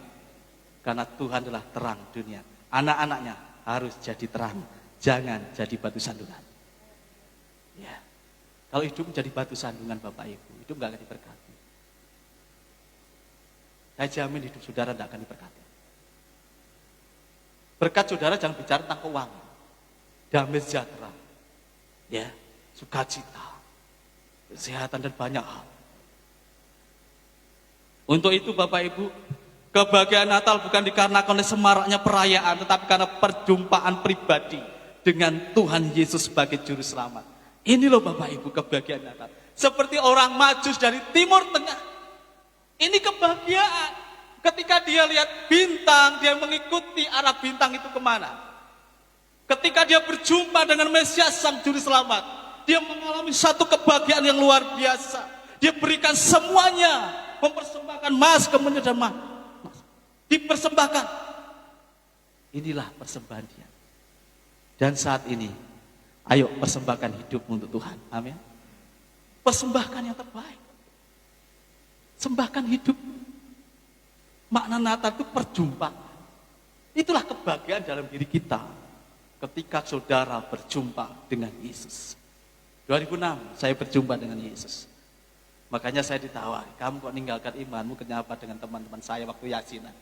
Karena Tuhan adalah terang dunia. Anak-anaknya harus jadi terang, jangan jadi batu sandungan. Ya. Kalau hidup menjadi batu sandungan Bapak Ibu, hidup gak akan diberkati. Saya jamin hidup saudara tidak akan diberkati. Berkat saudara jangan bicara tentang keuangan, damai sejahtera, ya, sukacita, kesehatan dan banyak hal. Untuk itu Bapak Ibu, kebahagiaan Natal bukan dikarenakan oleh semaraknya perayaan, tetapi karena perjumpaan pribadi dengan Tuhan Yesus sebagai juru selamat. Ini loh Bapak Ibu kebahagiaan Natal. Seperti orang Majus dari Timur Tengah. Ini kebahagiaan. Ketika dia lihat bintang, dia mengikuti arah bintang itu kemana. Ketika dia berjumpa dengan Mesias Sang Juru Selamat, dia mengalami satu kebahagiaan yang luar biasa. Dia berikan semuanya, mempersembahkan emas, kemudian dan emas. Dipersembahkan. Inilah persembahan dia. Dan saat ini, ayo persembahkan hidup untuk Tuhan. Amin. Persembahkan yang terbaik. Sembahkan hidup. Makna Natal itu perjumpaan. Itulah kebahagiaan dalam diri kita ketika saudara berjumpa dengan Yesus. 2006 saya berjumpa dengan Yesus. Makanya saya ditawari, kamu kok ninggalkan imanmu, kenapa dengan teman-teman saya waktu yasinan,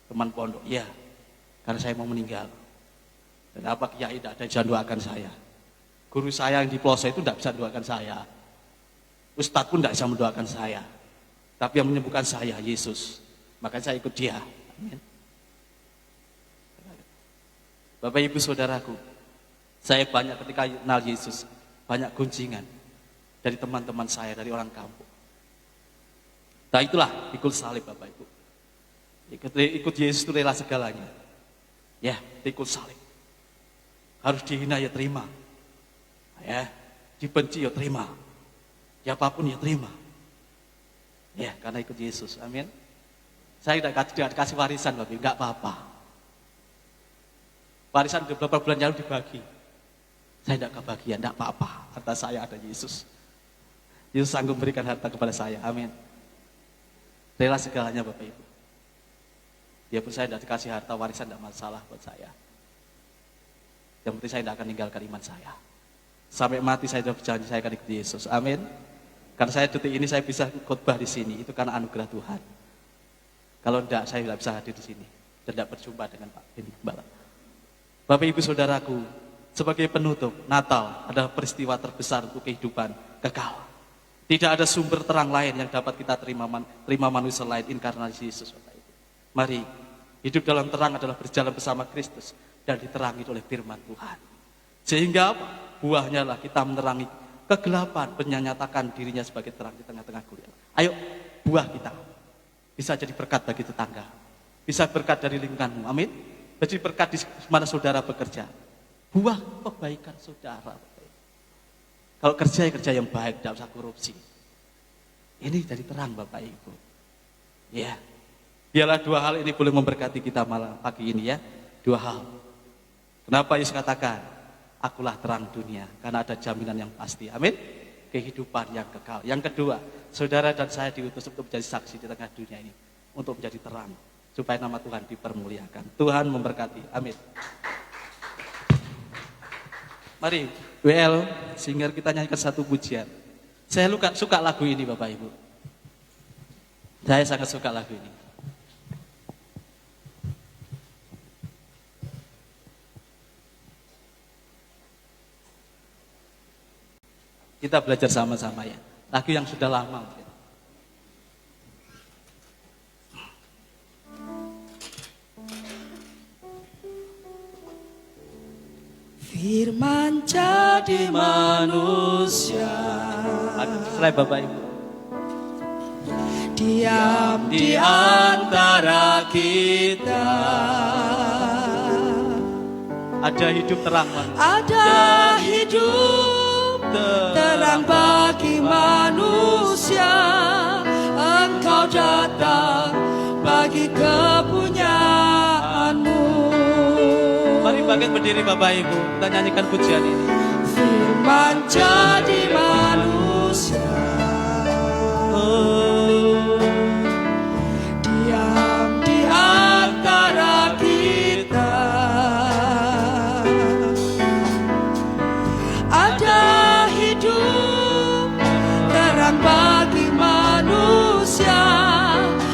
teman pondok? Ya, karena saya mau meninggal. Dan apa kiai tidak ada yang doakan saya. Guru saya yang di pelosok itu tidak bisa doakan saya. Ustadz pun tidak bisa mendoakan saya. Tapi yang menyembuhkan saya, Yesus. Makanya saya ikut dia. Amin. Bapak Ibu Saudaraku, saya banyak ketika kenal Yesus, banyak gunjingan dari teman-teman saya, dari orang kampung. Nah itulah pikul salib Bapak Ibu. Ikut Yesus itu rela segalanya. Ya, pikul salib. Harus dihina ya terima. Ya, dibenci ya terima. Ya apapun ya terima. Ya, karena ikut Yesus. Amin. Saya tidak kasih warisan Bapak Ibu, enggak apa-apa. Warisan beberapa bulan lalu dibagi. Saya tidak kebagian, enggak apa-apa. Harta saya ada Yesus. Yesus sanggup berikan harta kepada saya. Amin. Rela segalanya Bapak Ibu. Biarpun saya tidak dikasih harta warisan, tidak masalah buat saya. Yang penting saya tidak akan meninggalkan iman saya. Sampai mati saya sudah berjanji saya akan ikut Yesus. Amin. Karena saya detik ini saya bisa khotbah di sini, itu karena anugerah Tuhan. Kalau tidak, saya tidak bisa hadir di sini dan tidak berjumpa dengan Pak Beni Gembala. Bapak Ibu Saudaraku, sebagai penutup, Natal adalah peristiwa terbesar untuk kehidupan kekal. Tidak ada sumber terang lain yang dapat kita terima manusia lain inkarnasi Yesus. Mari, hidup dalam terang adalah berjalan bersama Kristus dan diterangi oleh firman Tuhan. Sehingga buahnya lah kita menerangi kegelapan, menyatakan dirinya sebagai terang di tengah-tengah kuliah. Ayo, buah kita bisa jadi berkat bagi tetangga, bisa berkat dari lingkunganmu. Amin. Jadi berkat di mana saudara bekerja. Buah kebaikan saudara. Kalau kerja yang baik, tidak usah korupsi. Ini jadi terang Bapak Ibu. Ya, biarlah dua hal ini boleh memberkati kita malam pagi ini ya. Dua hal. Kenapa Yesus katakan, akulah terang dunia, karena ada jaminan yang pasti. Amin. kehidupan yang kekal. Yang kedua, saudara dan saya diutus untuk menjadi saksi di tengah dunia ini, untuk menjadi terang, supaya nama Tuhan dipermuliakan. Tuhan memberkati. Amin. Mari, WL, sehingga kita nyanyikan satu pujian. Saya suka lagu ini, Bapak Ibu. Saya sangat suka lagu ini. Kita belajar sama-sama ya. Lagu yang sudah lama mungkin. Firman jadi manusia. Serai Bapak Ibu. Diam di antara kita. Ada hidup terang manusia. Ada hidup terang bagi manusia. Engkau datang bagi kepunyaanmu. Mari bangkit berdiri Bapak Ibu, kita nyanyikan pujian ini. Firman jadi manusia. Diam di antara kita. Ada hidup terang bagi manusia.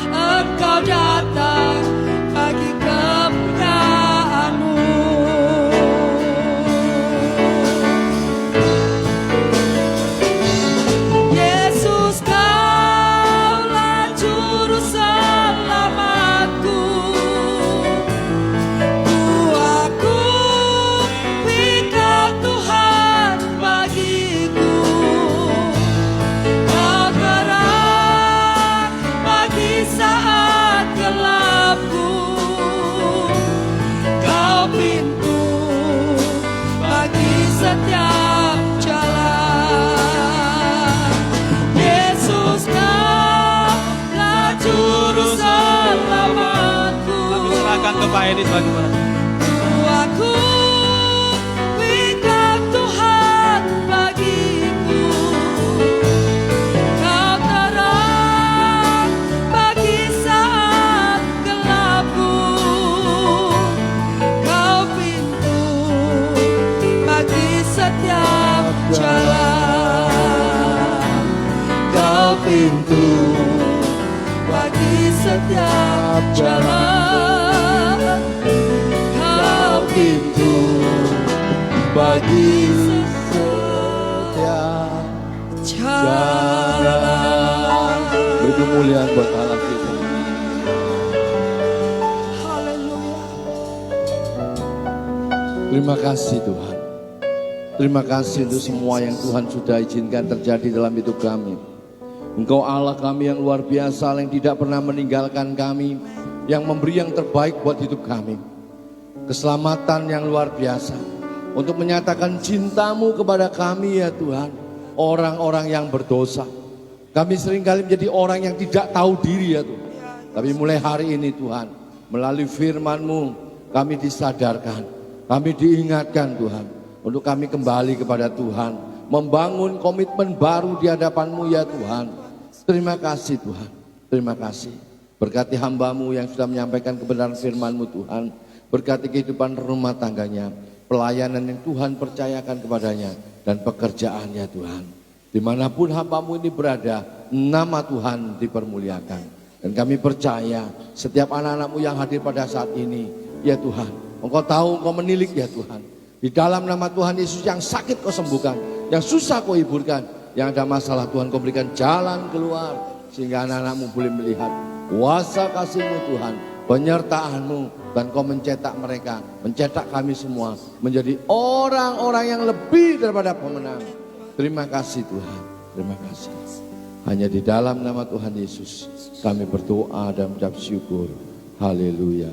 Engkau datang bagi kepunyaanmu. Yesus, Kaulah juru selamatku. Ku akui Kau Tuhan bagiku. Kau terang bagi saat gelapku. Kau pintu bagi setiap jalan. Yesus, Kaulah juru selamatku. Kami serahkan ke Pak Edi Tuhan. Ku akui Kau Tuhan bagiku. Kau terang bagi saat gelapku. Kau pintu bagi setiap jalan. Kau pintu bagi setiap jalan. Kau pintu bagi setiap jalan. beri kemuliaan buat Allah kita. Haleluya. Terima kasih Tuhan. Terima kasih untuk semua yang Tuhan sudah izinkan terjadi dalam hidup kami. Engkau Allah kami yang luar biasa, yang tidak pernah meninggalkan kami, yang memberi yang terbaik buat hidup kami. Keselamatan yang luar biasa, untuk menyatakan cintamu kepada kami ya Tuhan, orang-orang yang berdosa. Kami seringkali menjadi orang yang tidak tahu diri ya Tuhan. Tapi mulai hari ini Tuhan, melalui firman-Mu kami disadarkan, kami diingatkan Tuhan, untuk kami kembali kepada Tuhan, membangun komitmen baru di hadapan-Mu ya Tuhan. Terima kasih Tuhan, terima kasih. Berkati hamba-Mu yang sudah menyampaikan kebenaran firman-Mu Tuhan. Berkati kehidupan rumah tangganya, pelayanan yang Tuhan percayakan kepadanya, dan pekerjaannya Tuhan. Dimanapun hamba-Mu ini berada, nama Tuhan dipermuliakan. Dan kami percaya setiap anak-anak-Mu yang hadir pada saat ini, ya Tuhan, Engkau tahu, Engkau menilik ya Tuhan. Di dalam nama Tuhan Yesus, yang sakit Kau sembuhkan, yang susah Kau hiburkan, yang ada masalah Tuhan Kau berikan jalan keluar, sehingga anak-anak-Mu boleh melihat kuasa kasih-Mu Tuhan, penyertaan-Mu, dan Kau mencetak mereka, mencetak kami semua menjadi orang-orang yang lebih daripada pemenang. Terima kasih Tuhan, terima kasih. Hanya di dalam nama Tuhan Yesus kami berdoa dan mengucap syukur. Haleluya,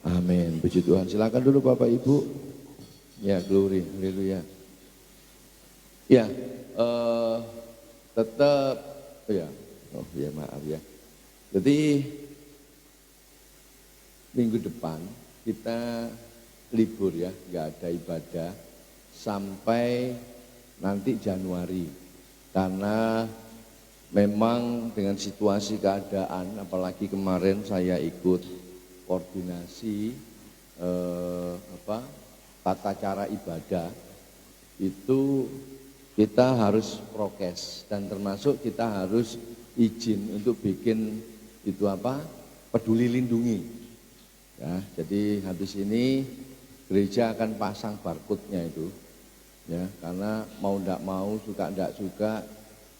amin. Puji Tuhan. Silakan dulu Bapak Ibu. Ya, glory, haleluya. Ya, tetap, maaf ya. Jadi minggu depan kita libur ya, nggak ada ibadah sampai nanti Januari. Karena memang dengan situasi keadaan, apalagi kemarin saya ikut koordinasi tata cara ibadah, itu kita harus prokes dan termasuk kita harus izin untuk bikin itu peduli lindungi. Ya, jadi habis ini gereja akan pasang barcode-nya itu, ya, karena mau tidak mau, suka tidak suka,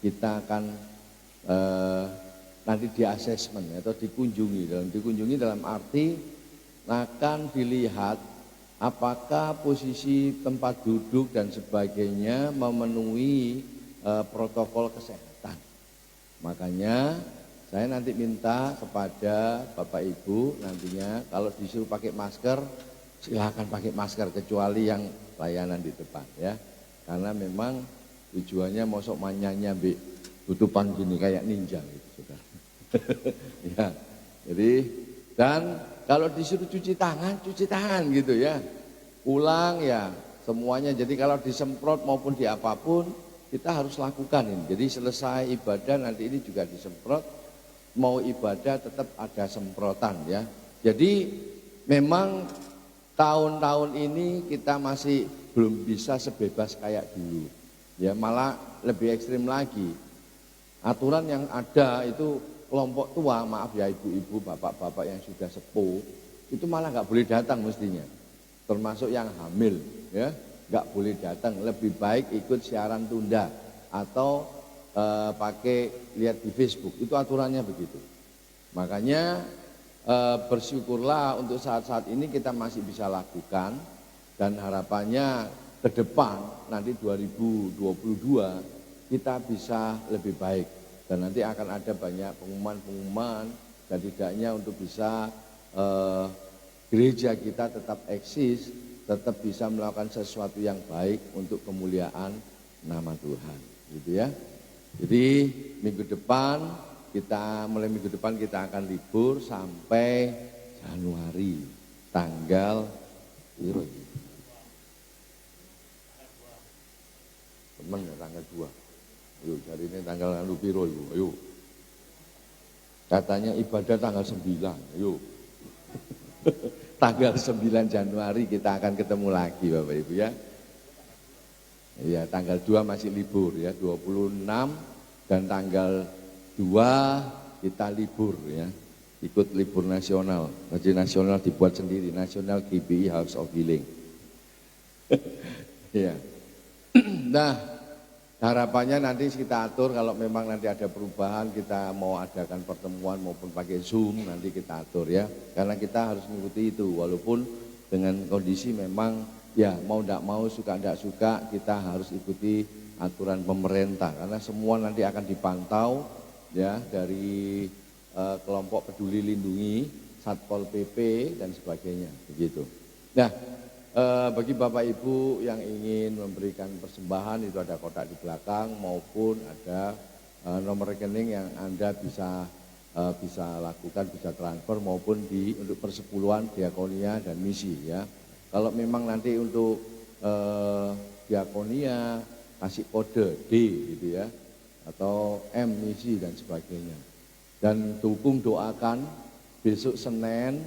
kita akan nanti di asesmen atau dikunjungi dalam arti akan dilihat apakah posisi tempat duduk dan sebagainya memenuhi protokol kesehatan. Makanya saya nanti minta kepada Bapak Ibu nantinya kalau disuruh pakai masker, silakan pakai masker kecuali yang layanan di depan, ya. Karena memang tujuannya mosok manyanya tutupan gini kayak ninja gitu, saudara. Ya, jadi dan kalau disuruh cuci tangan gitu ya. Ulang ya semuanya. Jadi kalau disemprot maupun di apapun kita harus lakukan ini. Jadi selesai ibadah nanti ini juga disemprot. Mau ibadah tetap ada semprotan ya. Jadi memang tahun-tahun ini kita masih belum bisa sebebas kayak dulu. Ya malah lebih ekstrim lagi. Aturan yang ada itu kelompok tua, maaf ya ibu-ibu, bapak-bapak yang sudah sepuh, itu malah nggak boleh datang mestinya. Termasuk yang hamil, ya nggak boleh datang. Lebih baik ikut siaran tunda atau pakai lihat di Facebook. Itu aturannya begitu. Makanya bersyukurlah untuk saat-saat ini kita masih bisa lakukan dan harapannya ke depan nanti 2022 kita bisa lebih baik. Dan nanti akan ada banyak pengumuman-pengumuman dan tidaknya untuk bisa gereja kita tetap eksis, tetap bisa melakukan sesuatu yang baik untuk kemuliaan nama Tuhan, gitu ya. Jadi mulai minggu depan kita akan libur sampai Januari tanggal teman ya tanggal 2. Ayo cari ini tanggal piro itu, ayo. Katanya ibadah tanggal 9, ayo. Tanggal 9 Januari kita akan ketemu lagi Bapak Ibu ya. Iya, tanggal 2 masih libur ya, 26 dan tanggal 2 kita libur ya. Ikut libur nasional. Jadi nasional dibuat sendiri, National GBI House of Healing. Ya. Nah, harapannya nanti kita atur kalau memang nanti ada perubahan kita mau adakan pertemuan maupun pakai Zoom nanti kita atur ya. Karena kita harus mengikuti itu walaupun dengan kondisi memang ya mau tidak mau suka tidak suka kita harus ikuti aturan pemerintah. Karena semua nanti akan dipantau ya dari kelompok peduli lindungi, Satpol PP dan sebagainya begitu. Nah, bagi Bapak Ibu yang ingin memberikan persembahan itu ada kotak di belakang maupun ada nomor rekening yang Anda bisa lakukan, bisa transfer maupun untuk persepuluhan diakonia dan misi ya. Kalau memang nanti untuk diakonia kasih kode D gitu ya atau M misi dan sebagainya. Dan dukung doakan besok Senin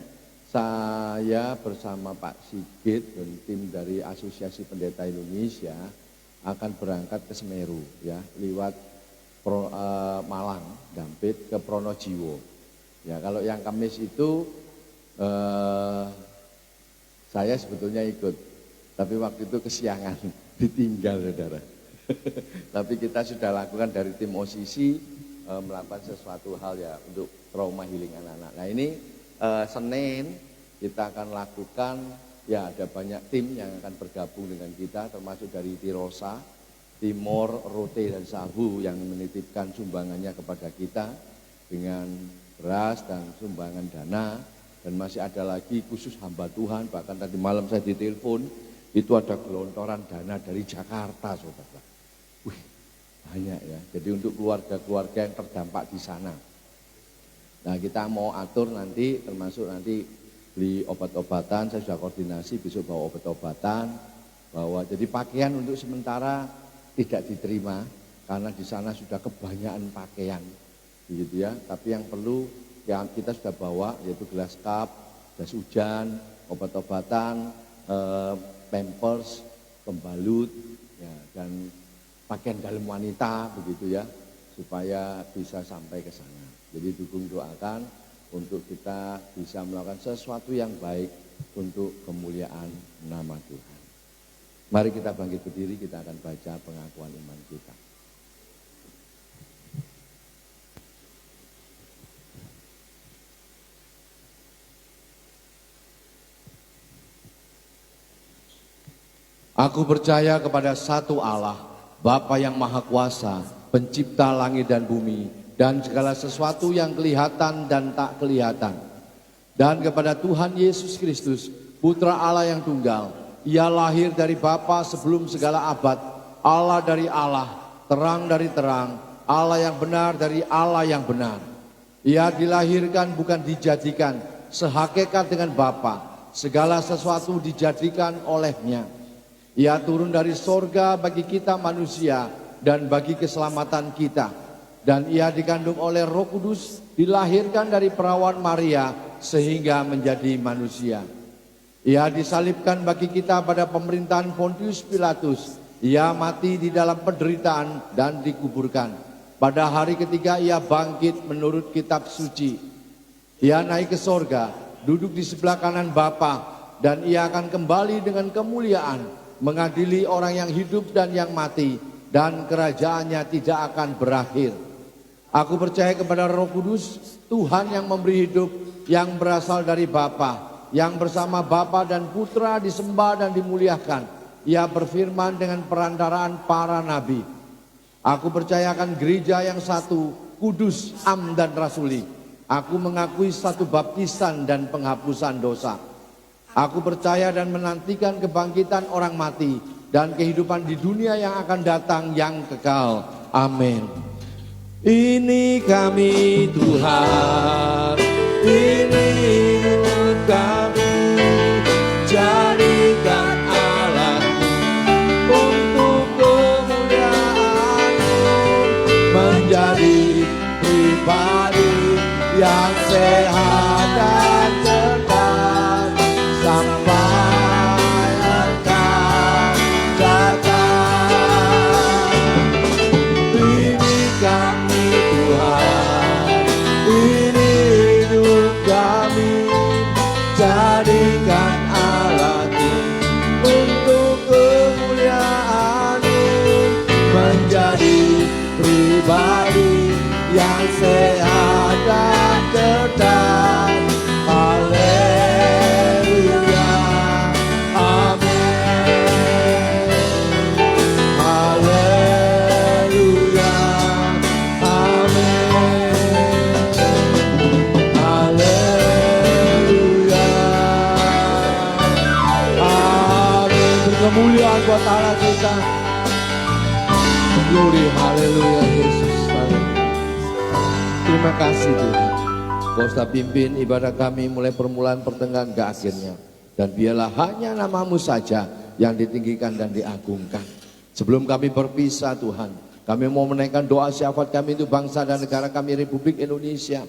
saya bersama Pak Sigit dan tim dari Asosiasi Pendeta Indonesia akan berangkat ke Semeru ya, lewat Malang, Dampit ke Pronojiwo. Ya, kalau yang Kamis itu saya sebetulnya ikut, tapi waktu itu kesiangan, ditinggal saudara. Tapi kita sudah lakukan dari tim OCC melakukan sesuatu hal ya untuk trauma healing anak-anak. Nah ini Senin kita akan lakukan ya ada banyak tim yang akan bergabung dengan kita termasuk dari Tirosa, Timor, Rote dan Sabu yang menitipkan sumbangannya kepada kita dengan beras dan sumbangan dana dan masih ada lagi khusus hamba Tuhan bahkan tadi malam saya ditelepon itu ada gelontoran dana dari Jakarta saudara. Wih banyak ya jadi untuk keluarga-keluarga yang terdampak di sana. Nah kita mau atur nanti termasuk nanti beli obat-obatan, saya sudah koordinasi besok bawa obat-obatan, bawa jadi pakaian untuk sementara tidak diterima karena di sana sudah kebanyakan pakaian, begitu ya. Tapi yang perlu yang kita sudah bawa yaitu gelas cup, jas hujan, obat-obatan, pampers, pembalut, ya, dan pakaian dalam wanita, begitu ya, supaya bisa sampai ke sana. Jadi dukung doakan untuk kita bisa melakukan sesuatu yang baik untuk kemuliaan nama Tuhan. Mari kita bangkit berdiri, kita akan baca pengakuan iman kita. Aku percaya kepada satu Allah, Bapa yang Maha Kuasa, pencipta langit dan bumi, dan segala sesuatu yang kelihatan dan tak kelihatan. Dan kepada Tuhan Yesus Kristus, Putra Allah yang tunggal. Ia lahir dari Bapa sebelum segala abad, Allah dari Allah, terang dari terang, Allah yang benar dari Allah yang benar. Ia dilahirkan bukan dijadikan, sehakikat dengan Bapa, segala sesuatu dijadikan olehnya. Ia turun dari sorga bagi kita manusia dan bagi keselamatan kita. Dan ia dikandung oleh Roh Kudus, dilahirkan dari perawan Maria sehingga menjadi manusia. Ia disalibkan bagi kita pada pemerintahan Pontius Pilatus. Ia mati di dalam penderitaan dan dikuburkan. Pada hari ketiga ia bangkit menurut kitab suci. Ia naik ke sorga, duduk di sebelah kanan Bapa, dan ia akan kembali dengan kemuliaan, mengadili orang yang hidup dan yang mati, dan kerajaannya tidak akan berakhir. Aku percaya kepada Roh Kudus, Tuhan yang memberi hidup, yang berasal dari Bapa, yang bersama Bapa dan Putra disembah dan dimuliakan. Ia berfirman dengan perantaraan para nabi. Aku percayakan gereja yang satu, kudus, am dan rasuli. Aku mengakui satu baptisan dan penghapusan dosa. Aku percaya dan menantikan kebangkitan orang mati dan kehidupan di dunia yang akan datang yang kekal. Amin. Ini kami Tuhan, ini hidup kami, jadikan Allah-Mu untuk kemuliaan-Mu, menjadi pribadi yang sehat dan cerdas sampai Engkau datang. Ini kami Tuhan, ini hidup kami, jadikan Allah-Mu untuk kemuliaan-Mu, menjadi pribadi yang sehat dan cerdas. Haleluya, amin. Haleluya, amin. Haleluya, amin. Berkemuliaan buat Allah kita. Glory, haleluya Yesus. Terima kasih Tuhan. Kau sudah pimpin ibadah kami mulai permulaan pertengahan ke akhirnya. Dan biarlah hanya nama-Mu saja yang ditinggikan dan diagungkan. Sebelum kami berpisah Tuhan, kami mau menaikkan doa syafaat kami untuk bangsa dan negara kami Republik Indonesia.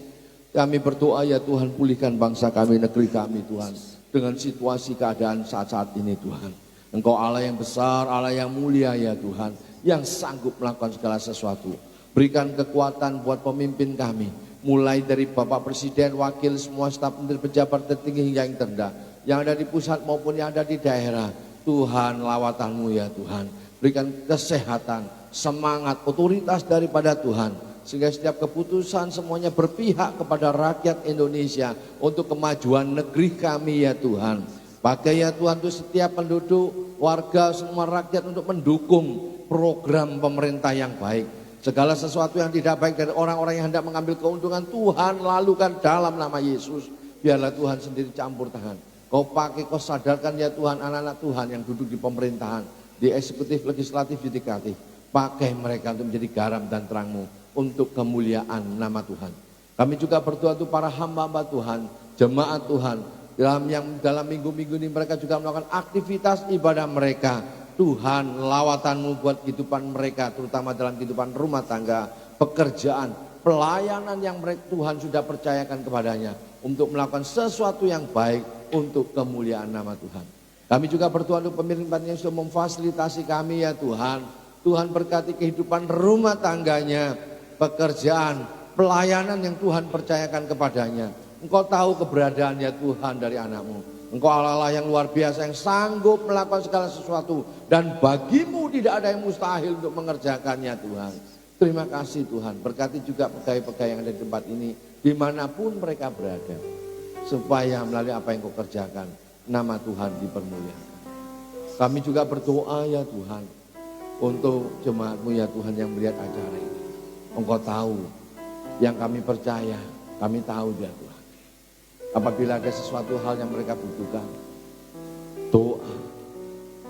Kami berdoa ya Tuhan, pulihkan bangsa kami, negeri kami Tuhan, dengan situasi keadaan saat-saat ini Tuhan. Engkau Allah yang besar, Allah yang mulia ya Tuhan, yang sanggup melakukan segala sesuatu. Berikan kekuatan buat pemimpin kami, mulai dari Bapak Presiden, Wakil, semua staf menteri, pejabat tertinggi hingga yang terendah, yang ada di pusat maupun yang ada di daerah. Tuhan, lawatan-Mu ya Tuhan, berikan kesehatan, semangat, otoritas daripada Tuhan, sehingga setiap keputusan semuanya berpihak kepada rakyat Indonesia untuk kemajuan negeri kami ya Tuhan. Pakai ya Tuhan untuk setiap penduduk, warga, semua rakyat untuk mendukung program pemerintah yang baik. Segala sesuatu yang tidak baik dari orang-orang yang hendak mengambil keuntungan, Tuhan lalukan dalam nama Yesus. Biarlah Tuhan sendiri campur tangan. Kau pakai, Kau sadarkan ya Tuhan anak-anak Tuhan yang duduk di pemerintahan, di eksekutif, legislatif, yudikatif. Pakai mereka untuk menjadi garam dan terang-Mu untuk kemuliaan nama Tuhan. Kami juga berdoa untuk para hamba-hamba Tuhan, jemaat Tuhan, dalam minggu-minggu ini mereka juga melakukan aktivitas ibadah mereka Tuhan, lawatan-Mu buat kehidupan mereka, terutama dalam kehidupan rumah tangga, pekerjaan, pelayanan yang Tuhan sudah percayakan kepadanya untuk melakukan sesuatu yang baik untuk kemuliaan nama Tuhan. Kami juga berdoa untuk pemimpin yang sudah memfasilitasi kami ya Tuhan. Tuhan berkati kehidupan rumah tangganya, pekerjaan, pelayanan yang Tuhan percayakan kepadanya. Engkau tahu keberadaan ya Tuhan dari anak-Mu. Engkau Allah yang luar biasa yang sanggup melakukan segala sesuatu. Dan bagimu tidak ada yang mustahil untuk mengerjakannya Tuhan. Terima kasih Tuhan. Berkati juga pegawai-pegawai yang ada di tempat ini. Dimanapun mereka berada. Supaya melalui apa yang kau kerjakan. Nama Tuhan dipermuliakan. Kami juga berdoa ya Tuhan. Untuk jemaat-Mu ya Tuhan yang melihat acara ini. Engkau tahu. Yang kami percaya. Kami tahu ya Tuhan. Apabila ada sesuatu hal yang mereka butuhkan, doa,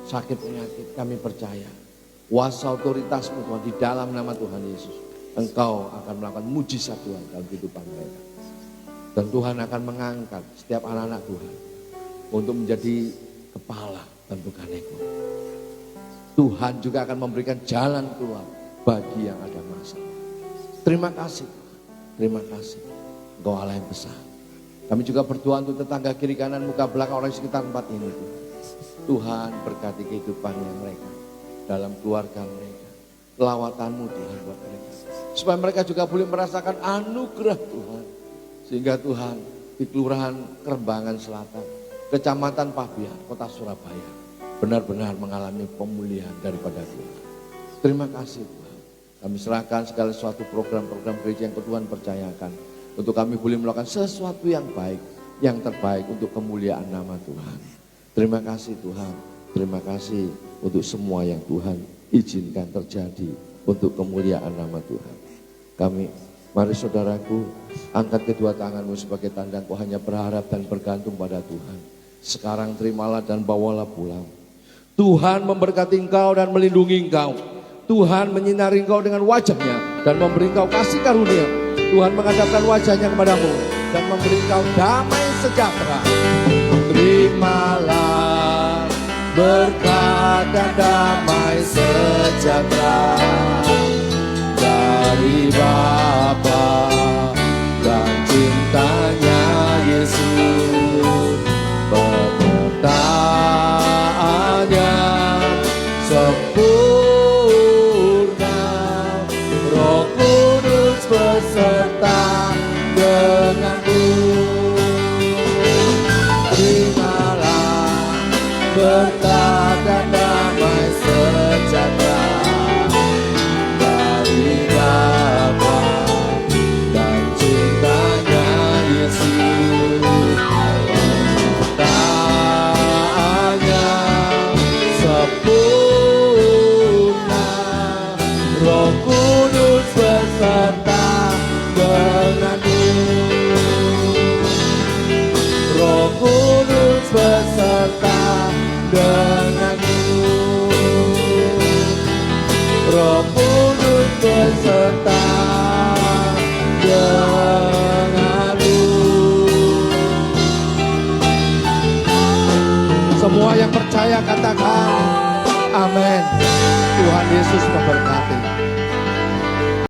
sakit penyakit, kami percaya. Kuasa otoritas-Mu Tuhan di dalam nama Tuhan Yesus. Engkau akan melakukan mujizat Tuhan dalam kehidupan mereka. Dan Tuhan akan mengangkat setiap anak-anak Tuhan untuk menjadi kepala dan bukan ekor. Tuhan juga akan memberikan jalan keluar bagi yang ada masalah. Terima kasih Tuhan. Terima kasih. Engkau Allah yang besar. Kami juga berdoa untuk tetangga kiri kanan muka belakang orang sekitar tempat ini Tuhan. Tuhan berkati kehidupannya mereka. Dalam keluarga mereka. Lawatan-Mu Tuhan buat mereka. Supaya mereka juga boleh merasakan anugerah Tuhan. Sehingga Tuhan di Kelurahan Kerembangan Selatan. Kecamatan Pabian, Kota Surabaya. Benar-benar mengalami pemulihan daripada Tuhan. Terima kasih Tuhan. Kami serahkan segala sesuatu program-program gereja yang Tuhan percayakan. Untuk kami boleh melakukan sesuatu yang baik, yang terbaik untuk kemuliaan nama Tuhan. Terima kasih Tuhan, terima kasih untuk semua yang Tuhan izinkan terjadi untuk kemuliaan nama Tuhan. Kami, mari saudaraku, angkat kedua tanganmu sebagai tanda engkau hanya berharap dan bergantung pada Tuhan. Sekarang terimalah dan bawalah pulang. Tuhan memberkati engkau dan melindungi engkau. Tuhan menyinari engkau dengan wajahnya dan memberi engkau kasih karunia. Tuhan menghadapkan wajahnya kepadamu dan memberi engkau damai sejahtera. Terimalah berkat dan damai sejahtera dari Bapa dan cintanya Yesus, penyertaannya sempurna, Roh Kudus beserta denganmu. Terimalah berkat dan damai sejahtera dari Bapa dan cintanya Yesus, penyertaannya sempurna, Roh Kudus beserta denganmu. Roh Kudus beserta denganmu. Roh Kudus beserta denganmu. Semua yang percaya katakan amin. Tuhan Yesus memberkati.